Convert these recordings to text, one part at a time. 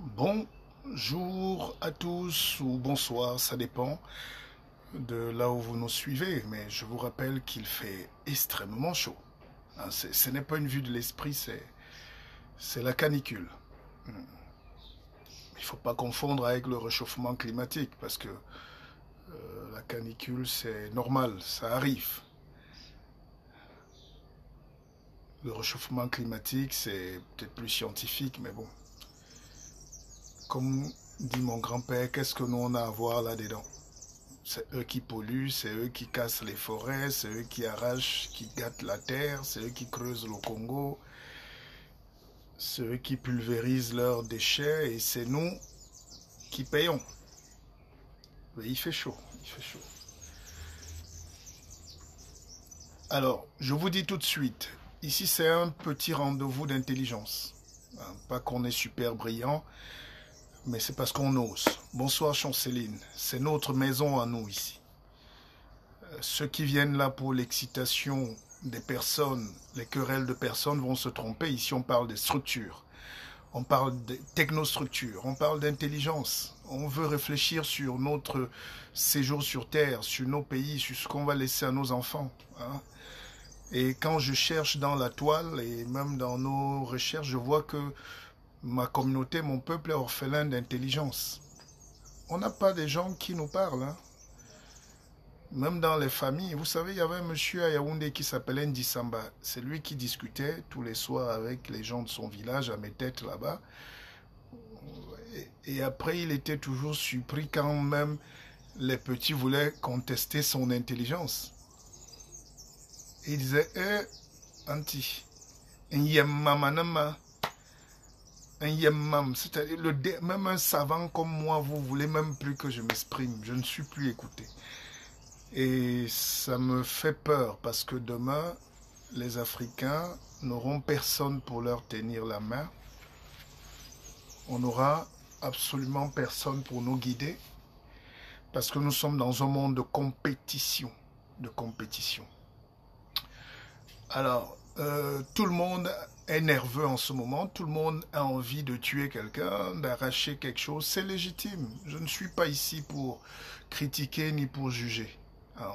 Bonjour à tous ou bonsoir, ça dépend de là où vous nous suivez, mais je vous rappelle qu'il fait extrêmement chaud. Hein, ce n'est pas une vue de l'esprit, c'est la canicule. Il ne faut pas confondre avec le réchauffement climatique parce que la canicule c'est normal, ça arrive. Le réchauffement climatique c'est peut-être plus scientifique, mais bon. Comme dit mon grand-père, qu'est-ce que nous on a à voir là-dedans? C'est eux qui polluent, c'est eux qui cassent les forêts, c'est eux qui arrachent, qui gâtent la terre, c'est eux qui creusent le Congo, c'est eux qui pulvérisent leurs déchets et c'est nous qui payons. Mais il fait chaud, il fait chaud. Alors, je vous dis tout de suite, ici c'est un petit rendez-vous d'intelligence. Pas qu'on est super brillant, mais c'est parce qu'on ose. Bonsoir Chanceline, c'est notre maison à nous ici. Ceux qui viennent là pour l'excitation des personnes, les querelles de personnes vont se tromper. Ici, on parle des structures, on parle de technostructures, on parle d'intelligence. On veut réfléchir sur notre séjour sur Terre, sur nos pays, sur ce qu'on va laisser à nos enfants. Hein. Et quand je cherche dans la toile et même dans nos recherches, je vois que ma communauté, mon peuple est orphelin d'intelligence. On n'a pas des gens qui nous parlent. Hein. Même dans les familles, vous savez, il y avait un monsieur à Yaoundé qui s'appelait Ndi Samba. C'est lui qui discutait tous les soirs avec les gens de son village à mes têtes là-bas. Et après, il était toujours surpris quand même les petits voulaient contester son intelligence. Et il disait, Anti, c'est-à-dire même un savant comme moi, vous voulez même plus que je m'exprime. Je ne suis plus écouté. Et ça me fait peur parce que demain, les Africains n'auront personne pour leur tenir la main. On n'aura absolument personne pour nous guider parce que nous sommes dans un monde de compétition. De compétition. Alors, tout le monde est nerveux en ce moment, tout le monde a envie de tuer quelqu'un, d'arracher quelque chose, c'est légitime. Je ne suis pas ici pour critiquer ni pour juger.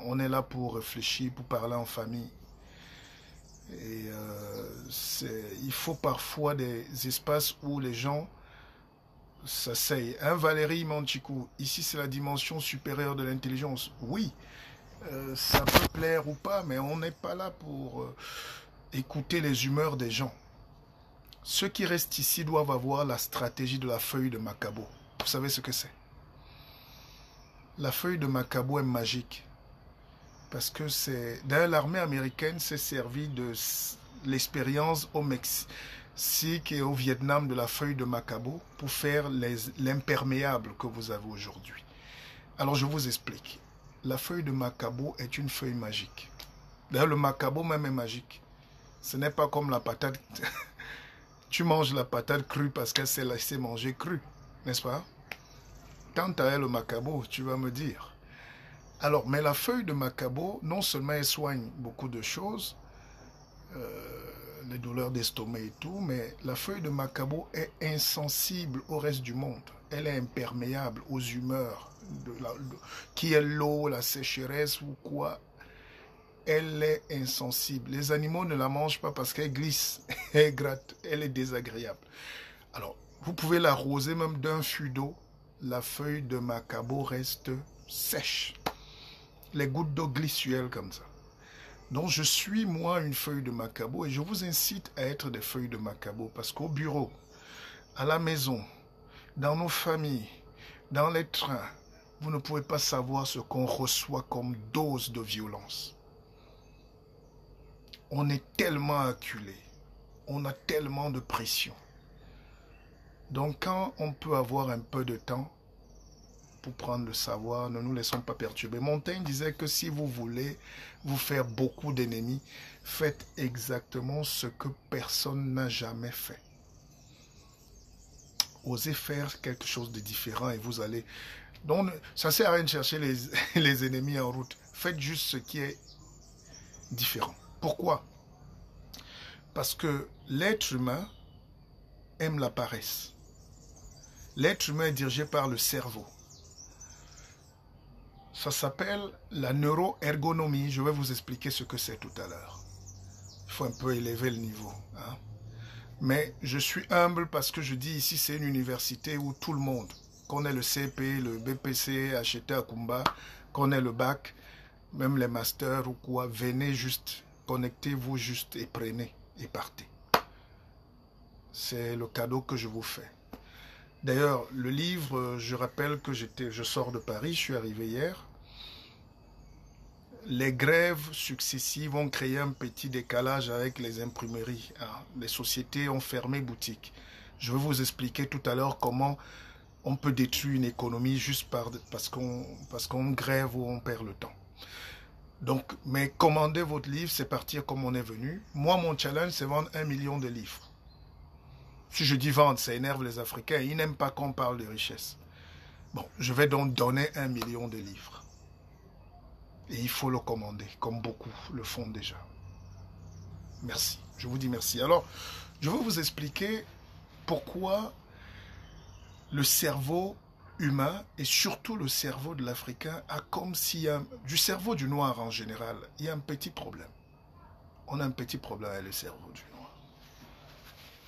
On est là pour réfléchir, pour parler en famille. Et il faut parfois des espaces où les gens s'asseyent. Hein, Valérie Manchikou, ici c'est la dimension supérieure de l'intelligence. Oui, ça peut plaire ou pas, mais on n'est pas là pour écouter les humeurs des gens. Ceux qui restent ici doivent avoir la stratégie de la feuille de Macabo. Vous savez ce que c'est? La feuille de Macabo est magique. Parce que c'est... D'ailleurs, l'armée américaine s'est servie de l'expérience au Mexique et au Vietnam de la feuille de Macabo pour faire l'imperméable que vous avez aujourd'hui. Alors, je vous explique. La feuille de Macabo est une feuille magique. D'ailleurs, le Macabo même est magique. Ce n'est pas comme la patate. Tu manges la patate crue parce qu'elle s'est laissée manger crue, n'est-ce pas? Quant à elle, le Macabo, tu vas me dire. Alors, mais la feuille de Macabo, non seulement elle soigne beaucoup de choses, les douleurs d'estomac et tout, mais la feuille de Macabo est insensible au reste du monde. Elle est imperméable aux humeurs, qui est l'eau, la sécheresse ou quoi. Elle est insensible. Les animaux ne la mangent pas parce qu'elle glisse, elle gratte, elle est désagréable. Alors, vous pouvez l'arroser même d'un fût d'eau, la feuille de Macabo reste sèche. Les gouttes d'eau glissuelles comme ça. Donc je suis moi une feuille de Macabo et je vous incite à être des feuilles de Macabo parce qu'au bureau, à la maison, dans nos familles, dans les trains, vous ne pouvez pas savoir ce qu'on reçoit comme dose de violence. On est tellement acculé, on a tellement de pression. Donc quand on peut avoir un peu de temps pour prendre le savoir, ne nous laissons pas perturber. Montaigne disait que si vous voulez vous faire beaucoup d'ennemis, faites exactement ce que personne n'a jamais fait. Osez faire quelque chose de différent et vous allez... Donc, ça ne sert à rien de chercher les ennemis en route. Faites juste ce qui est différent. Pourquoi? Parce que l'être humain aime la paresse. L'être humain est dirigé par le cerveau. Ça s'appelle la neuroergonomie. Je vais vous expliquer ce que c'est tout à l'heure. Il faut un peu élever le niveau. Hein. Mais je suis humble parce que je dis ici, c'est une université où tout le monde, qu'on ait le CP, le BPC, HT Akumba, qu'on ait le bac, même les masters ou quoi, venez juste, connectez-vous juste et prenez et partez. C'est le cadeau que je vous fais. D'ailleurs, le livre, je rappelle que je sors de Paris, je suis arrivé hier. Les grèves successives ont créé un petit décalage avec les imprimeries. Les sociétés ont fermé boutique. Je vais vous expliquer tout à l'heure comment on peut détruire une économie juste parce qu'on grève ou on perd le temps. Donc, mais commandez votre livre, c'est partir comme on est venu. Moi, mon challenge, c'est vendre 1 million de livres. Si je dis vendre, ça énerve les Africains. Ils n'aiment pas qu'on parle de richesse. Bon, je vais donc donner 1 million de livres. Et il faut le commander, comme beaucoup le font déjà. Merci. Je vous dis merci. Alors, je vais vous expliquer pourquoi le cerveau humain, et surtout le cerveau de l'Africain, a comme s'il y a, du cerveau du noir en général, il y a un petit problème. On a un petit problème avec le cerveau du noir.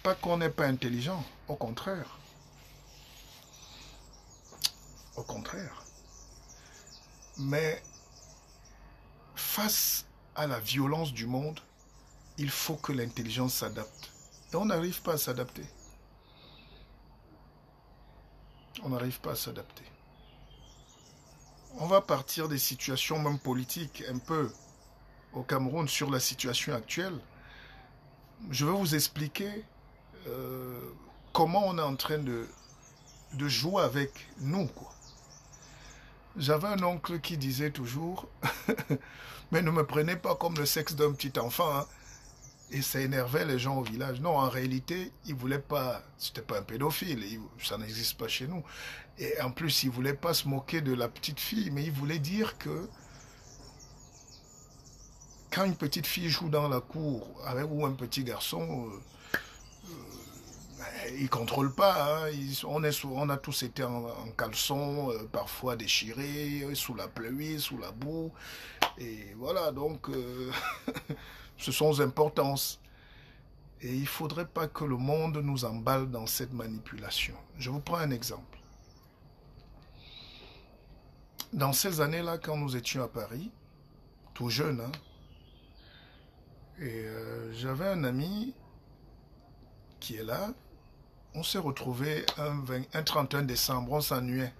Pas qu'on n'est pas intelligent, au contraire. Au contraire. Mais face à la violence du monde, il faut que l'intelligence s'adapte. Et on n'arrive pas à s'adapter. On n'arrive pas à s'adapter. On va partir des situations même politiques un peu au Cameroun sur la situation actuelle. Je vais vous expliquer comment on est en train de jouer avec nous, quoi. J'avais un oncle qui disait toujours « Mais ne me prenez pas comme le sexe d'un petit enfant. Hein. » Et ça énervait les gens au village. Non, en réalité, il ne voulait pas... C'était pas un pédophile, ça n'existe pas chez nous. Et en plus, il ne voulait pas se moquer de la petite fille, mais il voulait dire que quand une petite fille joue dans la cour ou un petit garçon... ils ne contrôlent pas, hein. On a tous été en caleçon, parfois déchirés, sous la pluie, sous la boue. Et voilà, donc, ce sont les importances. Et il ne faudrait pas que le monde nous emballe dans cette manipulation. Je vous prends un exemple. Dans ces années-là, quand nous étions à Paris, tout jeune, hein, et j'avais un ami qui est là. On s'est retrouvé un 31 décembre, on s'ennuyait.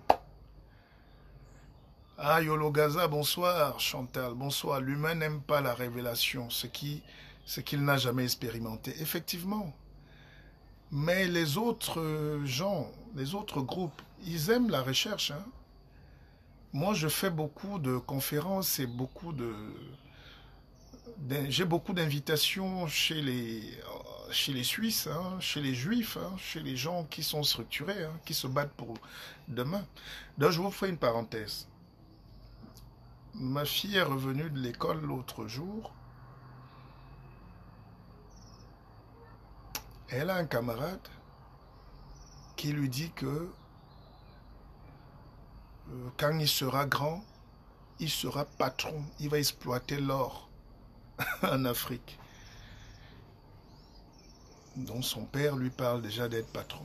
Ah, Yolo Gaza, bonsoir. Chantal, bonsoir. L'humain n'aime pas la révélation, ce qu'il n'a jamais expérimenté. Effectivement. Mais les autres gens, les autres groupes, ils aiment la recherche. Hein. Moi, je fais beaucoup de conférences et j'ai beaucoup d'invitations chez les Suisses, hein, chez les Juifs, hein, chez les gens qui sont structurés, hein, qui se battent pour demain. Donc, je vous fais une parenthèse. Ma fille est revenue de l'école l'autre jour. Elle a un camarade qui lui dit que quand il sera grand, il sera patron. Il va exploiter l'or en Afrique. Donc son père lui parle déjà d'être patron.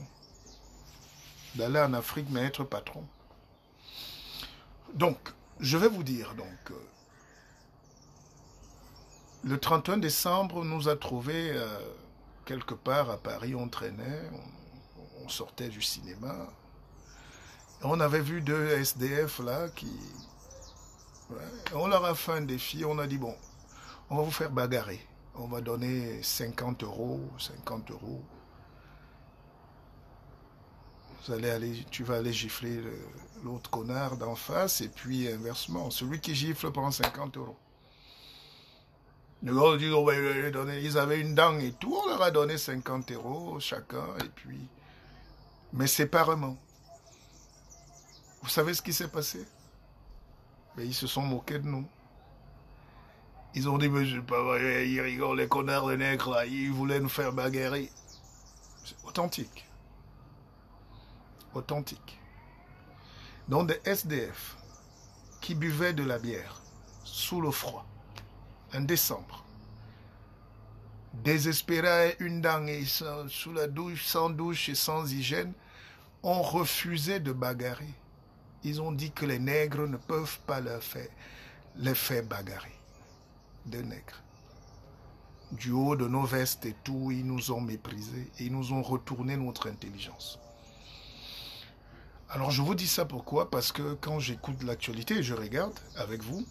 D'aller en Afrique, mais être patron. Donc, je vais vous dire, le 31 décembre, nous a trouvé quelque part à Paris, on traînait, on sortait du cinéma. On avait vu 2 SDF là qui... Ouais, on leur a fait un défi, on a dit bon, on va vous faire bagarrer. On va donner 50 €, 50 €. Tu vas aller gifler l'autre connard d'en face et puis inversement, celui qui gifle prend 50 €. Ils avaient une dent et tout, on leur a donné 50 € chacun et puis... Mais séparément. Vous savez ce qui s'est passé? Mais ils se sont moqués de nous. Ils ont dit, mais c'est pas vrai, ils rigolent, les connards de nègres, là, ils voulaient nous faire bagarrer. C'est authentique. authentique. Donc des SDF qui buvaient de la bière sous le froid, en décembre, désespérés, une dent et sous la douche, sans douche et sans hygiène, ont refusé de bagarrer. Ils ont dit que les nègres ne peuvent pas les faire bagarrer. Des nègres. Du haut de nos vestes et tout, ils nous ont méprisés et ils nous ont retourné notre intelligence. Alors je vous dis ça pourquoi? Parce que quand j'écoute l'actualité et je regarde avec vous,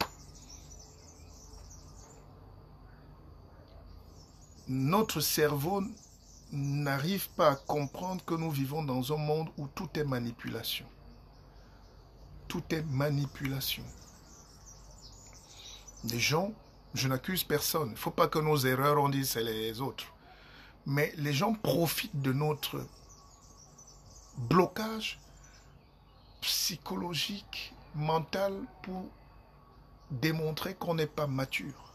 notre cerveau n'arrive pas à comprendre que nous vivons dans un monde où tout est manipulation. Tout est manipulation. Les gens, je n'accuse personne. Il ne faut pas que nos erreurs, on dise c'est les autres. Mais les gens profitent de notre blocage psychologique, mental, pour démontrer qu'on n'est pas mature.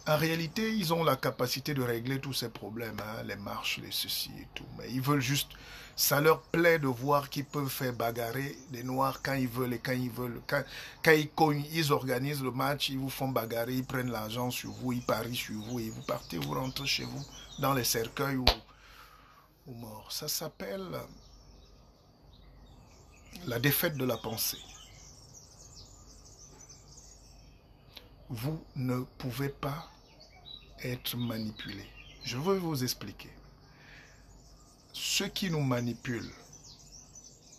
En réalité, ils ont la capacité de régler tous ces problèmes, hein, les marches, les ceci et tout. Mais ils veulent juste, ça leur plaît de voir qu'ils peuvent faire bagarrer les Noirs quand ils veulent et quand ils veulent. Quand ils cognent, ils organisent le match, ils vous font bagarrer, ils prennent l'argent sur vous, ils parient sur vous et vous partez, vous rentrez chez vous dans les cercueils ou morts. Ça s'appelle la défaite de la pensée. Vous ne pouvez pas être manipulé. Je veux vous expliquer. Ceux qui nous manipulent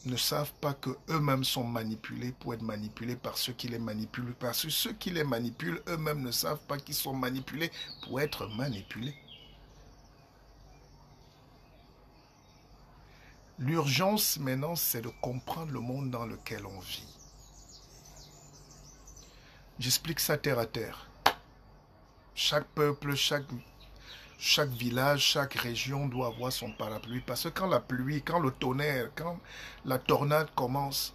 ne savent pas qu'eux-mêmes sont manipulés pour être manipulés par ceux qui les manipulent. Parce que ceux qui les manipulent eux-mêmes ne savent pas qu'ils sont manipulés pour être manipulés. L'urgence maintenant, c'est de comprendre le monde dans lequel on vit. J'explique ça terre à terre. Chaque peuple, chaque village, chaque région doit avoir son parapluie. Parce que quand la pluie, quand le tonnerre, quand la tornade commence,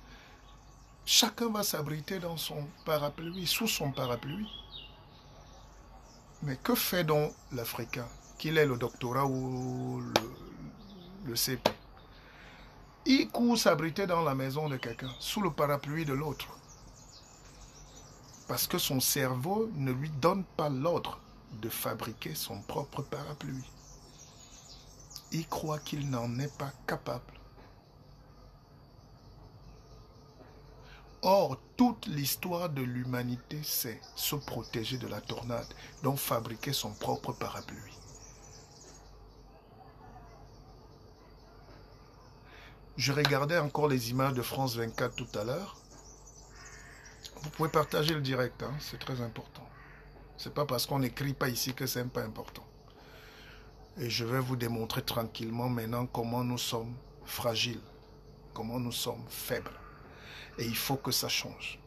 chacun va s'abriter dans son parapluie, sous son parapluie. Mais que fait donc l'Africain, qu'il ait le doctorat ou le CP? Il court s'abriter dans la maison de quelqu'un, sous le parapluie de l'autre. Parce que son cerveau ne lui donne pas l'ordre de fabriquer son propre parapluie. Il croit qu'il n'en est pas capable. Or, toute l'histoire de l'humanité, c'est se protéger de la tornade, donc fabriquer son propre parapluie. Je regardais encore les images de France 24 tout à l'heure. Vous pouvez partager le direct, hein, c'est très important. C'est pas parce qu'on n'écrit pas ici que c'est pas important. Et je vais vous démontrer tranquillement maintenant comment nous sommes fragiles, comment nous sommes faibles. Et il faut que ça change.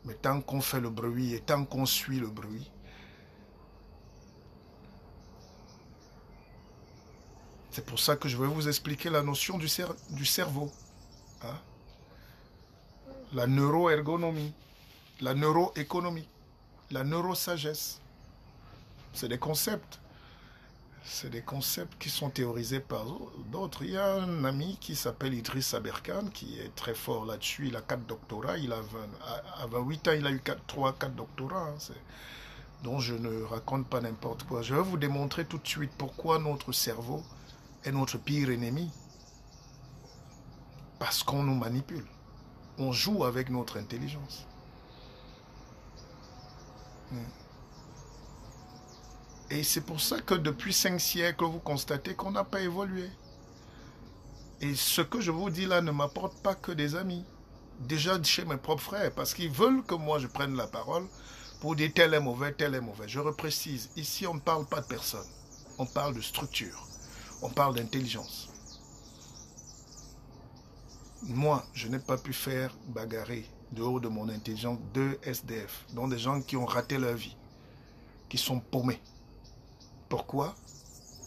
Mais tant qu'on fait le bruit et tant qu'on suit le bruit, c'est pour ça que je vais vous expliquer la notion du cerveau. Hein? La neuroergonomie, la neuroéconomie, la neurosagesse. C'est des concepts. C'est des concepts qui sont théorisés par d'autres. Il y a un ami qui s'appelle Idriss Aberkan, qui est très fort là-dessus. Il a 4 doctorats. À 28 ans, il a eu 3-4 doctorats. Hein. Donc je ne raconte pas n'importe quoi. Je vais vous démontrer tout de suite pourquoi notre cerveau est notre pire ennemi. Parce qu'on nous manipule. On joue avec notre intelligence. Et c'est pour ça que depuis 5 siècles, vous constatez qu'on n'a pas évolué. Et ce que je vous dis là ne m'apporte pas que des amis. Déjà chez mes propres frères, parce qu'ils veulent que moi je prenne la parole pour dire tel est mauvais, tel est mauvais. Je reprécise, ici on ne parle pas de personne. On parle de structure. On parle d'intelligence. Moi, je n'ai pas pu faire bagarrer dehors de mon intelligence 2 SDF, dont des gens qui ont raté leur vie, qui sont paumés. Pourquoi?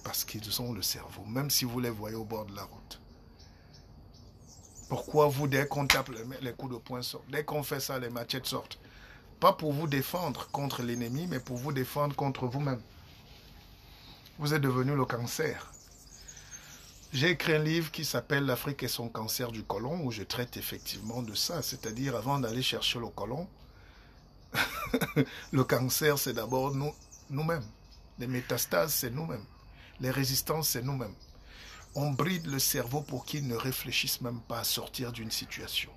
Parce qu'ils ont le cerveau, même si vous les voyez au bord de la route. Pourquoi vous, dès qu'on tape les coups de poing sortent, dès qu'on fait ça, les machettes sortent? Pas pour vous défendre contre l'ennemi, mais pour vous défendre contre vous-même. Vous êtes devenu le cancer. J'ai écrit un livre qui s'appelle L'Afrique et son cancer du côlon, où je traite effectivement de ça. C'est-à-dire, avant d'aller chercher le côlon, le cancer, c'est d'abord nous-mêmes. Les métastases, c'est nous-mêmes. Les résistances, c'est nous-mêmes. On bride le cerveau pour qu'il ne réfléchisse même pas à sortir d'une situation.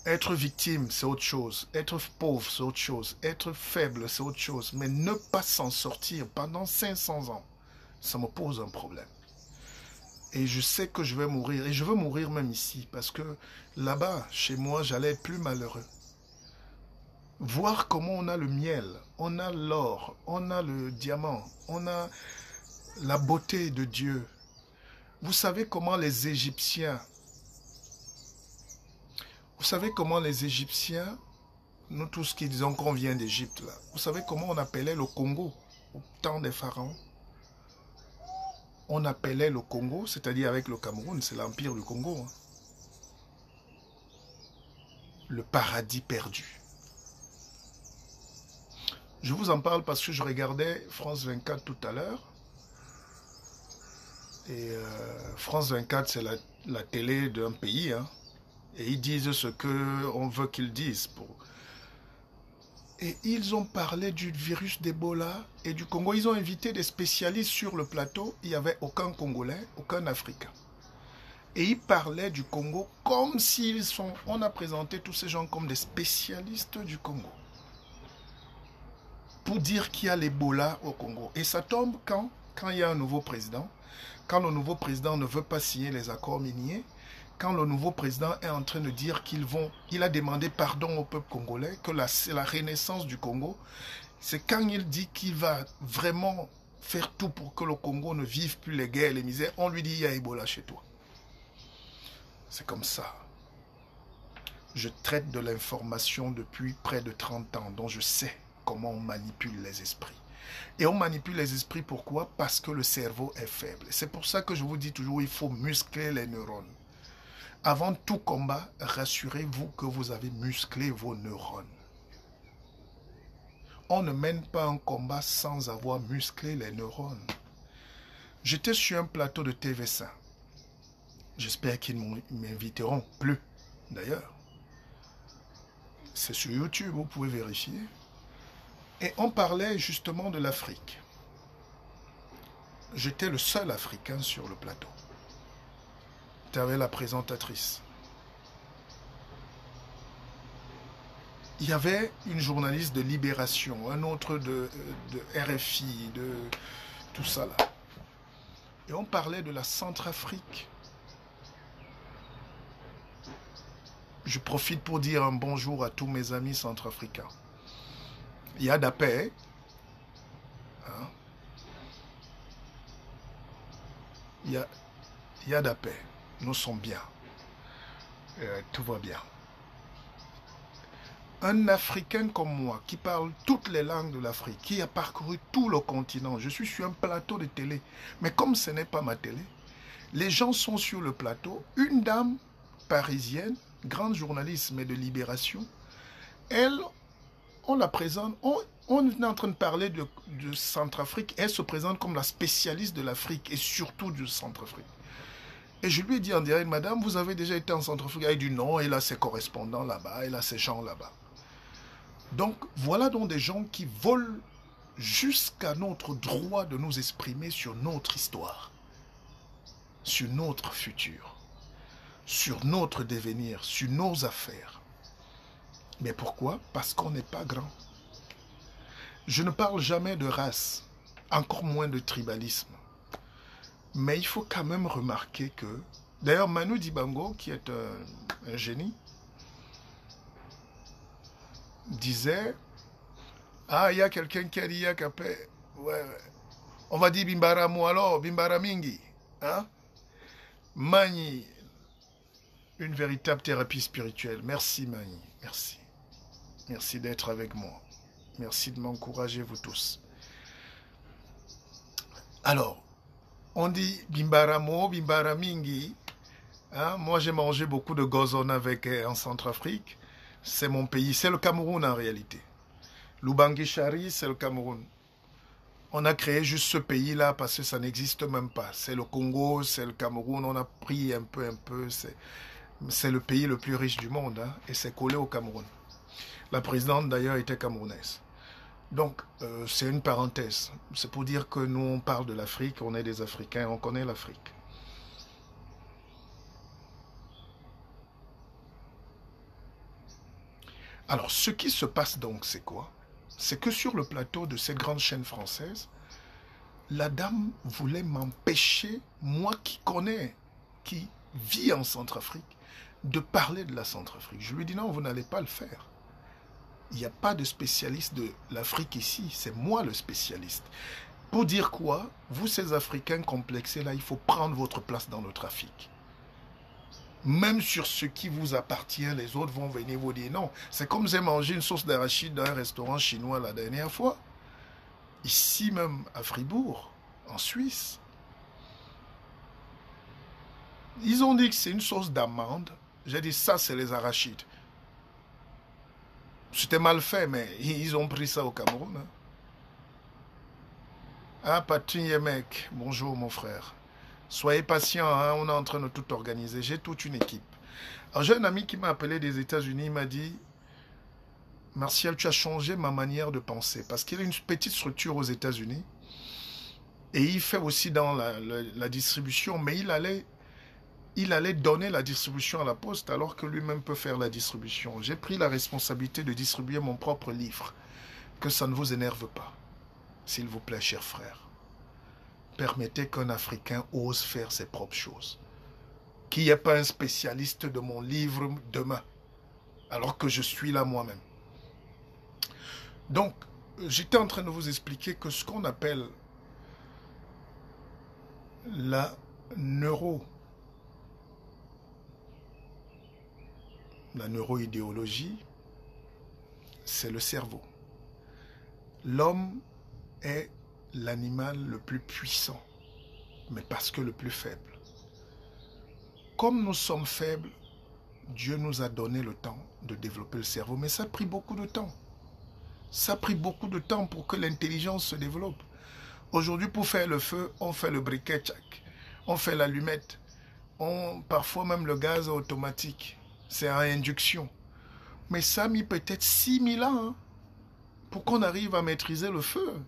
Être victime, c'est autre chose. Être pauvre, c'est autre chose. Être faible, c'est autre chose. Mais ne pas s'en sortir pendant 500 ans, ça me pose un problème. Et je sais que je vais mourir. Et je veux mourir même ici. Parce que là-bas, chez moi, j'allais être plus malheureux. Voir comment on a le miel, on a l'or, on a le diamant, on a la beauté de Dieu. Vous savez comment les Égyptiens, nous tous qui disons qu'on vient d'Égypte, là, vous savez comment on appelait le Congo au temps des pharaons? On appelait le Congo, c'est-à-dire avec le Cameroun, c'est l'empire du Congo, hein, le paradis perdu. Je vous en parle parce que je regardais France 24 tout à l'heure. Et France 24, c'est la télé d'un pays, hein. Et ils disent ce qu'on veut qu'ils disent. Et ils ont parlé du virus d'Ebola et du Congo. Ils ont invité des spécialistes sur le plateau. Il n'y avait aucun Congolais, aucun Africain. Et ils parlaient du Congo comme s'ils sont... On a présenté tous ces gens comme des spécialistes du Congo. Pour dire qu'il y a l'Ebola au Congo. Et ça tombe quand il y a un nouveau président. Quand le nouveau président ne veut pas signer les accords miniers, quand le nouveau président est en train de dire il a demandé pardon au peuple congolais, que c'est la renaissance du Congo, c'est quand il dit qu'il va vraiment faire tout pour que le Congo ne vive plus les guerres et les misères, on lui dit il y a Ebola chez toi. C'est comme ça. Je traite de l'information depuis près de 30 ans, dont je sais comment on manipule les esprits. Et on manipule les esprits, pourquoi? Parce que le cerveau est faible. C'est pour ça que je vous dis toujours, il faut muscler les neurones. Avant tout combat, rassurez-vous que vous avez musclé vos neurones. On ne mène pas un combat sans avoir musclé les neurones. J'étais sur un plateau de TV5. J'espère qu'ils ne m'inviteront plus, d'ailleurs. C'est sur YouTube, vous pouvez vérifier. Et on parlait justement de l'Afrique. J'étais le seul Africain sur le plateau. Tu avais la présentatrice. Il y avait une journaliste de Libération, un autre de RFI, de tout ça là. Et on parlait de la Centrafrique. Je profite pour dire un bonjour à tous mes amis centrafricains. Il y a d'Apé. Hein? Il y a d'Apé. Nous sommes bien. Tout va bien. Un Africain comme moi, qui parle toutes les langues de l'Afrique, qui a parcouru tout le continent, je suis sur un plateau de télé. Mais comme ce n'est pas ma télé, les gens sont sur le plateau. Une dame parisienne, grande journaliste, mais de Libération, elle... On la présente, on est en train de parler de Centrafrique, elle se présente comme la spécialiste de l'Afrique et surtout du Centrafrique. Et je lui ai dit en direct, madame, vous avez déjà été en Centrafrique? Elle a dit non, elle a ses correspondants là-bas, elle a ses gens là-bas. Donc voilà donc des gens qui volent jusqu'à notre droit de nous exprimer sur notre histoire, sur notre futur, sur notre devenir, sur nos affaires. Mais pourquoi? Parce qu'on n'est pas grand. Je ne parle jamais de race, encore moins de tribalisme. Mais il faut quand même remarquer que... D'ailleurs, Manu Dibango, qui est un génie, disait... Ah, il y a quelqu'un qui a dit, ouais, on va dire Bimbaramo alors, Bimbaramingi. Hein? Mani, une véritable thérapie spirituelle. Merci Mani, merci. Merci d'être avec moi. Merci de m'encourager, vous tous. Alors, on dit Bimbaramo, Bimbaramingi. Hein? Moi, j'ai mangé beaucoup de gozon avec en Centrafrique. C'est mon pays. C'est le Cameroun en réalité. Lubangui Chari, c'est le Cameroun. On a créé juste ce pays-là parce que ça n'existe même pas. C'est le Congo, c'est le Cameroun, on a pris un peu. C'est le pays le plus riche du monde, hein, et c'est collé au Cameroun. La présidente d'ailleurs était camerounaise. Donc, c'est une parenthèse. C'est pour dire que nous, on parle de l'Afrique, on est des Africains, on connaît l'Afrique. Alors, ce qui se passe donc, c'est quoi? C'est que sur le plateau de cette grande chaîne française, la dame voulait m'empêcher, moi qui connais, qui vis en Centrafrique, de parler de la Centrafrique. Je lui dis non, vous n'allez pas le faire. Il n'y a pas de spécialiste de l'Afrique ici, c'est moi le spécialiste. Pour dire quoi? Vous, ces Africains complexés là, il faut prendre votre place dans le trafic. Même sur ce qui vous appartient, les autres vont venir vous dire non. C'est comme j'ai mangé une sauce d'arachide dans un restaurant chinois la dernière fois. Ici même à Fribourg, en Suisse. Ils ont dit que c'est une sauce d'amande. J'ai dit ça, c'est les arachides. C'était mal fait, mais ils ont pris ça au Cameroun. Hein. Ah, Patrick Yemek, bonjour mon frère. Soyez patient, hein, on est en train de tout organiser. J'ai toute une équipe. Alors j'ai un ami qui m'a appelé des États-Unis, il m'a dit Martial, tu as changé ma manière de penser. Parce qu'il a une petite structure aux États-Unis. Et il fait aussi dans la distribution, mais il allait donner la distribution à la poste alors que lui-même peut faire la distribution. J'ai pris la responsabilité de distribuer mon propre livre. Que ça ne vous énerve pas. S'il vous plaît, chers frères. Permettez qu'un Africain ose faire ses propres choses. Qu'il n'y ait pas un spécialiste de mon livre demain, alors que je suis là moi-même. Donc, j'étais en train de vous expliquer que ce qu'on appelle la neuroidéologie, c'est le cerveau. L'homme est l'animal le plus puissant, mais parce que le plus faible. Comme nous sommes faibles, Dieu nous a donné le temps de développer le cerveau, mais ça a pris beaucoup de temps. Ça a pris beaucoup de temps pour que l'intelligence se développe. Aujourd'hui, pour faire le feu, on fait le briquet tchac, on fait l'allumette, parfois même le gaz automatique, c'est à induction. Mais ça a mis peut-être 6000 ans hein, pour qu'on arrive à maîtriser le feu.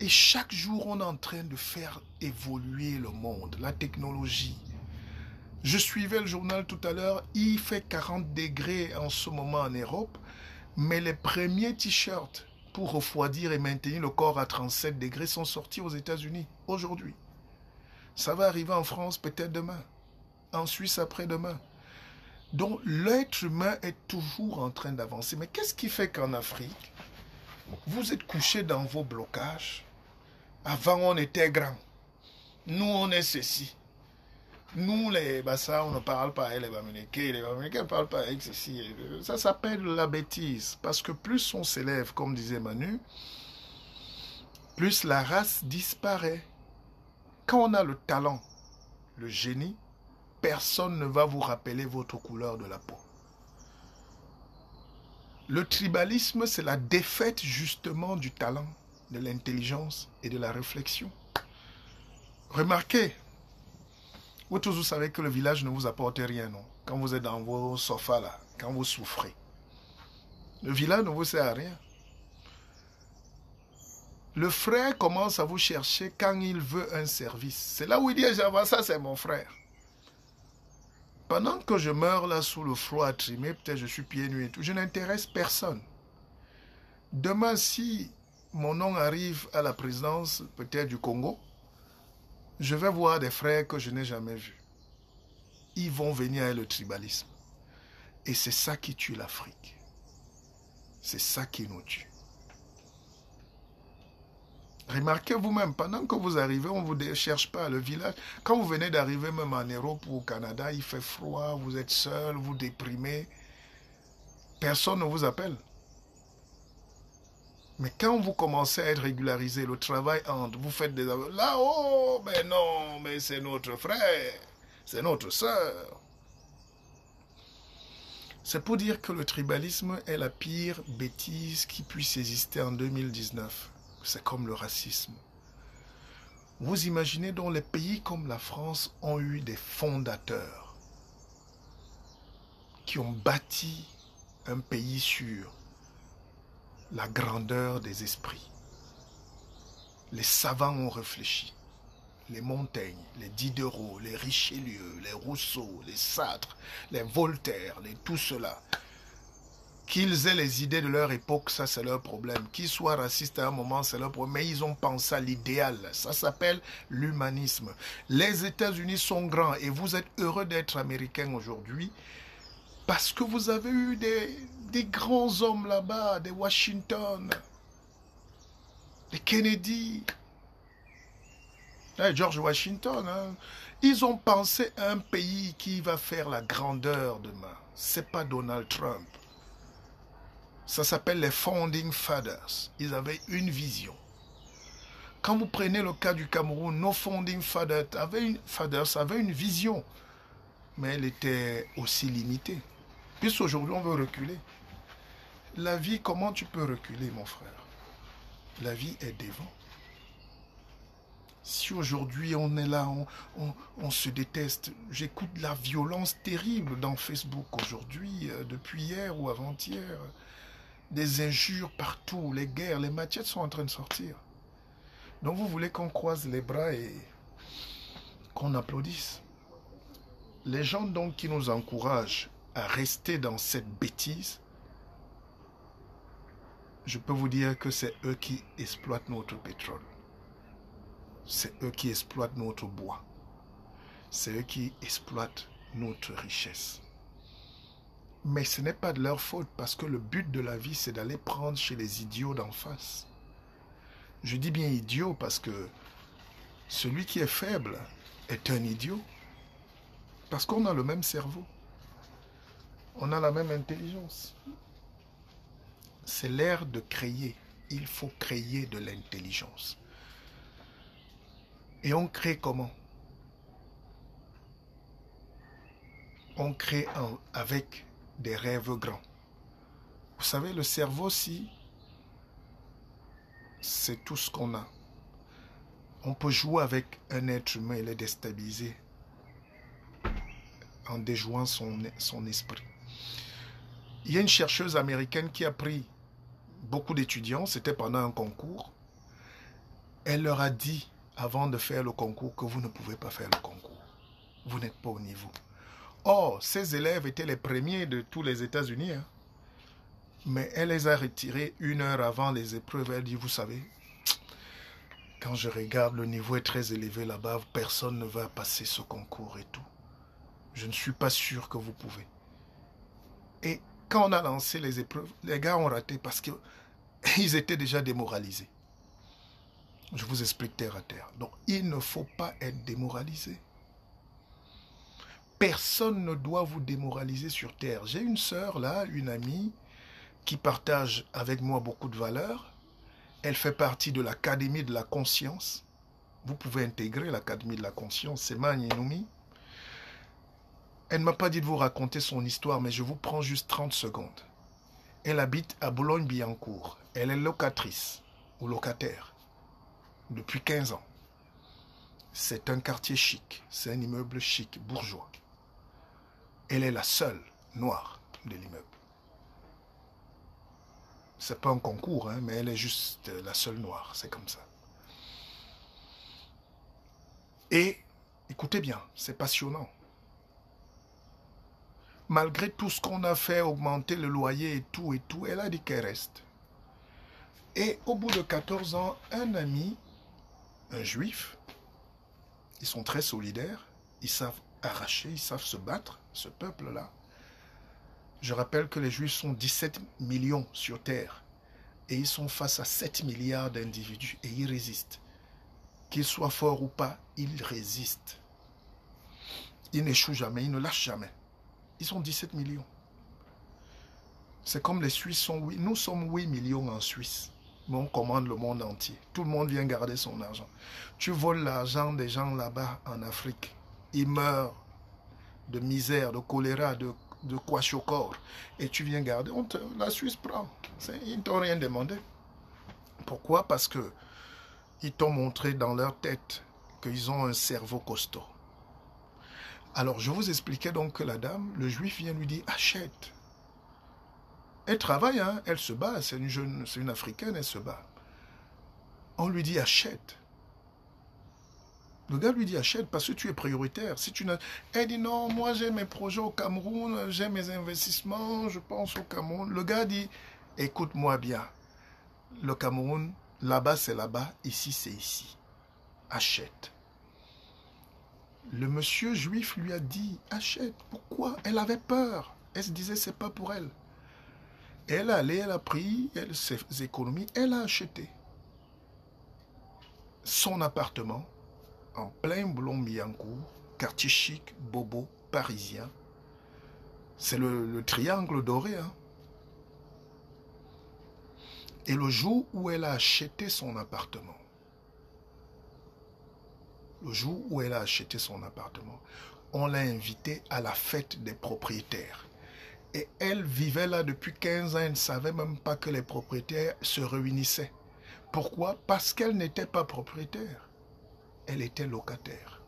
Et chaque jour, on est en train de faire évoluer le monde, la technologie. Je suivais le journal tout à l'heure, il fait 40 degrés en ce moment en Europe, mais les premiers t-shirts pour refroidir et maintenir le corps à 37 degrés sont sortis aux États-Unis aujourd'hui. Ça va arriver en France peut-être demain, en Suisse après-demain. Donc l'être humain est toujours en train d'avancer. Mais qu'est-ce qui fait qu'en Afrique, vous êtes couchés dans vos blocages? Avant, on était grands. Nous, on est ceci. Nous, les Bassa, on ne parle pas avec les Bamileke. Les Bamileke ne parlent pas avec ceci. Ça s'appelle la bêtise. Parce que plus on s'élève, comme disait Manu, plus la race disparaît. Quand on a le talent, le génie, personne ne va vous rappeler votre couleur de la peau. Le tribalisme, c'est la défaite justement du talent, de l'intelligence et de la réflexion. Remarquez, vous tous vous savez que le village ne vous apporte rien, non? Quand vous êtes dans vos sofas là, quand vous souffrez. Le village ne vous sert à rien. Le frère commence à vous chercher quand il veut un service. C'est là où il dit, ça c'est mon frère. Pendant que je meurs là sous le froid à trimer, peut-être je suis pieds nus et tout, je n'intéresse personne. Demain, si mon nom arrive à la présidence peut-être du Congo, je vais voir des frères que je n'ai jamais vus. Ils vont venir avec le tribalisme. Et c'est ça qui tue l'Afrique. C'est ça qui nous tue. Remarquez vous-même, pendant que vous arrivez, on ne vous cherche pas le village. Quand vous venez d'arriver même en Europe ou au Canada, il fait froid, vous êtes seul, vous déprimez. Personne ne vous appelle. Mais quand vous commencez à être régularisé, le travail entre, vous faites des... Là, oh, mais non, mais c'est notre frère, c'est notre sœur. C'est pour dire que le tribalisme est la pire bêtise qui puisse exister en 2019. c'est comme le racisme. Vous imaginez donc les pays comme la France ont eu des fondateurs qui ont bâti un pays sur la grandeur des esprits. Les savants ont réfléchi. Les Montaigne, les Diderot, les Richelieu, les Rousseau, les Sartre, les Voltaire, tout cela. Qu'ils aient les idées de leur époque, ça c'est leur problème. Qu'ils soient racistes à un moment, c'est leur problème. Mais ils ont pensé à l'idéal. Ça s'appelle l'humanisme. Les États-Unis sont grands et vous êtes heureux d'être américain aujourd'hui parce que vous avez eu des grands hommes là-bas, des Washington, des Kennedy, George Washington. Hein. Ils ont pensé à un pays qui va faire la grandeur demain. Ce n'est pas Donald Trump. Ça s'appelle les Founding Fathers. Ils avaient une vision. Quand vous prenez le cas du Cameroun, nos Founding Fathers avaient une vision. Mais elle était aussi limitée. Puisqu'aujourd'hui, on veut reculer. La vie, comment tu peux reculer, mon frère? La vie est devant. Si aujourd'hui on est là, on se déteste, j'écoute la violence terrible dans Facebook aujourd'hui, depuis hier ou avant-hier. Des injures partout, les guerres, les machettes sont en train de sortir. Donc vous voulez qu'on croise les bras et qu'on applaudisse. Les gens donc qui nous encouragent à rester dans cette bêtise, je peux vous dire que c'est eux qui exploitent notre pétrole. C'est eux qui exploitent notre bois. C'est eux qui exploitent notre richesse. Mais ce n'est pas de leur faute parce que le but de la vie, c'est d'aller prendre chez les idiots d'en face. Je dis bien idiot parce que celui qui est faible est un idiot. Parce qu'on a le même cerveau. On a la même intelligence. C'est l'ère de créer. Il faut créer de l'intelligence. Et on crée comment? On crée avec des rêves grands. Vous savez, le cerveau, si, c'est tout ce qu'on a. On peut jouer avec un être humain et le déstabiliser en déjouant son esprit. Il y a une chercheuse américaine qui a pris beaucoup d'étudiants, c'était pendant un concours. Elle leur a dit, avant de faire le concours, que vous ne pouvez pas faire le concours. Vous n'êtes pas au niveau. Or, ces élèves étaient les premiers de tous les États-Unis. Hein. Mais elle les a retirés 1 heure avant les épreuves. Elle dit, vous savez, quand je regarde, le niveau est très élevé là-bas. Personne ne va passer ce concours et tout. Je ne suis pas sûr que vous pouvez. Et quand on a lancé les épreuves, les gars ont raté parce qu'ils étaient déjà démoralisés. Je vous explique terre à terre. Donc, il ne faut pas être démoralisé. Personne ne doit vous démoraliser sur terre. J'ai une sœur là, une amie, qui partage avec moi beaucoup de valeurs. Elle fait partie de l'Académie de la Conscience. Vous pouvez intégrer l'Académie de la Conscience, c'est Magnénoumi. Elle ne m'a pas dit de vous raconter son histoire, mais je vous prends juste 30 secondes. Elle habite à Boulogne-Billancourt. Elle est locatrice ou locataire depuis 15 ans. C'est un quartier chic, c'est un immeuble chic, bourgeois. Elle est la seule noire de l'immeuble. C'est pas un concours, hein, mais elle est juste la seule noire, c'est comme ça. Et, écoutez bien, c'est passionnant. Malgré tout ce qu'on a fait, augmenter le loyer et tout, elle a dit qu'elle reste. Et au bout de 14 ans, un ami, un juif, ils sont très solidaires, ils savent arracher, ils savent se battre, ce peuple-là. Je rappelle que les Juifs sont 17 millions sur Terre et ils sont face à 7 milliards d'individus et ils résistent. Qu'ils soient forts ou pas, ils résistent. Ils n'échouent jamais, ils ne lâchent jamais. Ils sont 17 millions. C'est comme les Suisses sont 8. Nous sommes 8 millions en Suisse. Mais on commande le monde entier. Tout le monde vient garder son argent. Tu voles l'argent des gens là-bas en Afrique. Ils meurent de misère, de choléra, de kwashiorkor. Et tu viens garder. La Suisse prend. Ils ne t'ont rien demandé. Pourquoi? Parce que ils t'ont montré dans leur tête qu'ils ont un cerveau costaud. Alors, je vous expliquais donc que la dame, le juif vient lui dire, achète. Elle travaille, hein, elle se bat, c'est une Africaine, elle se bat. On lui dit, achète. Le gars lui dit, achète parce que tu es prioritaire. Si tu n'as... Elle dit, non, moi j'ai mes projets au Cameroun, j'ai mes investissements, je pense au Cameroun. Le gars dit, écoute-moi bien, le Cameroun, là-bas c'est là-bas, ici c'est ici. Achète. Le monsieur juif lui a dit, achète. Pourquoi? Elle avait peur. Elle se disait, c'est pas pour elle. Elle est allée, elle a pris ses économies, elle a acheté son appartement en plein Boulogne-Billancourt, quartier chic, bobo, parisien. C'est le triangle doré. Hein. Et le jour où elle a acheté son appartement, on l'a invitée à la fête des propriétaires. Et elle vivait là depuis 15 ans, elle ne savait même pas que les propriétaires se réunissaient. Pourquoi? Parce qu'elle n'était pas propriétaire. Elle était locataire.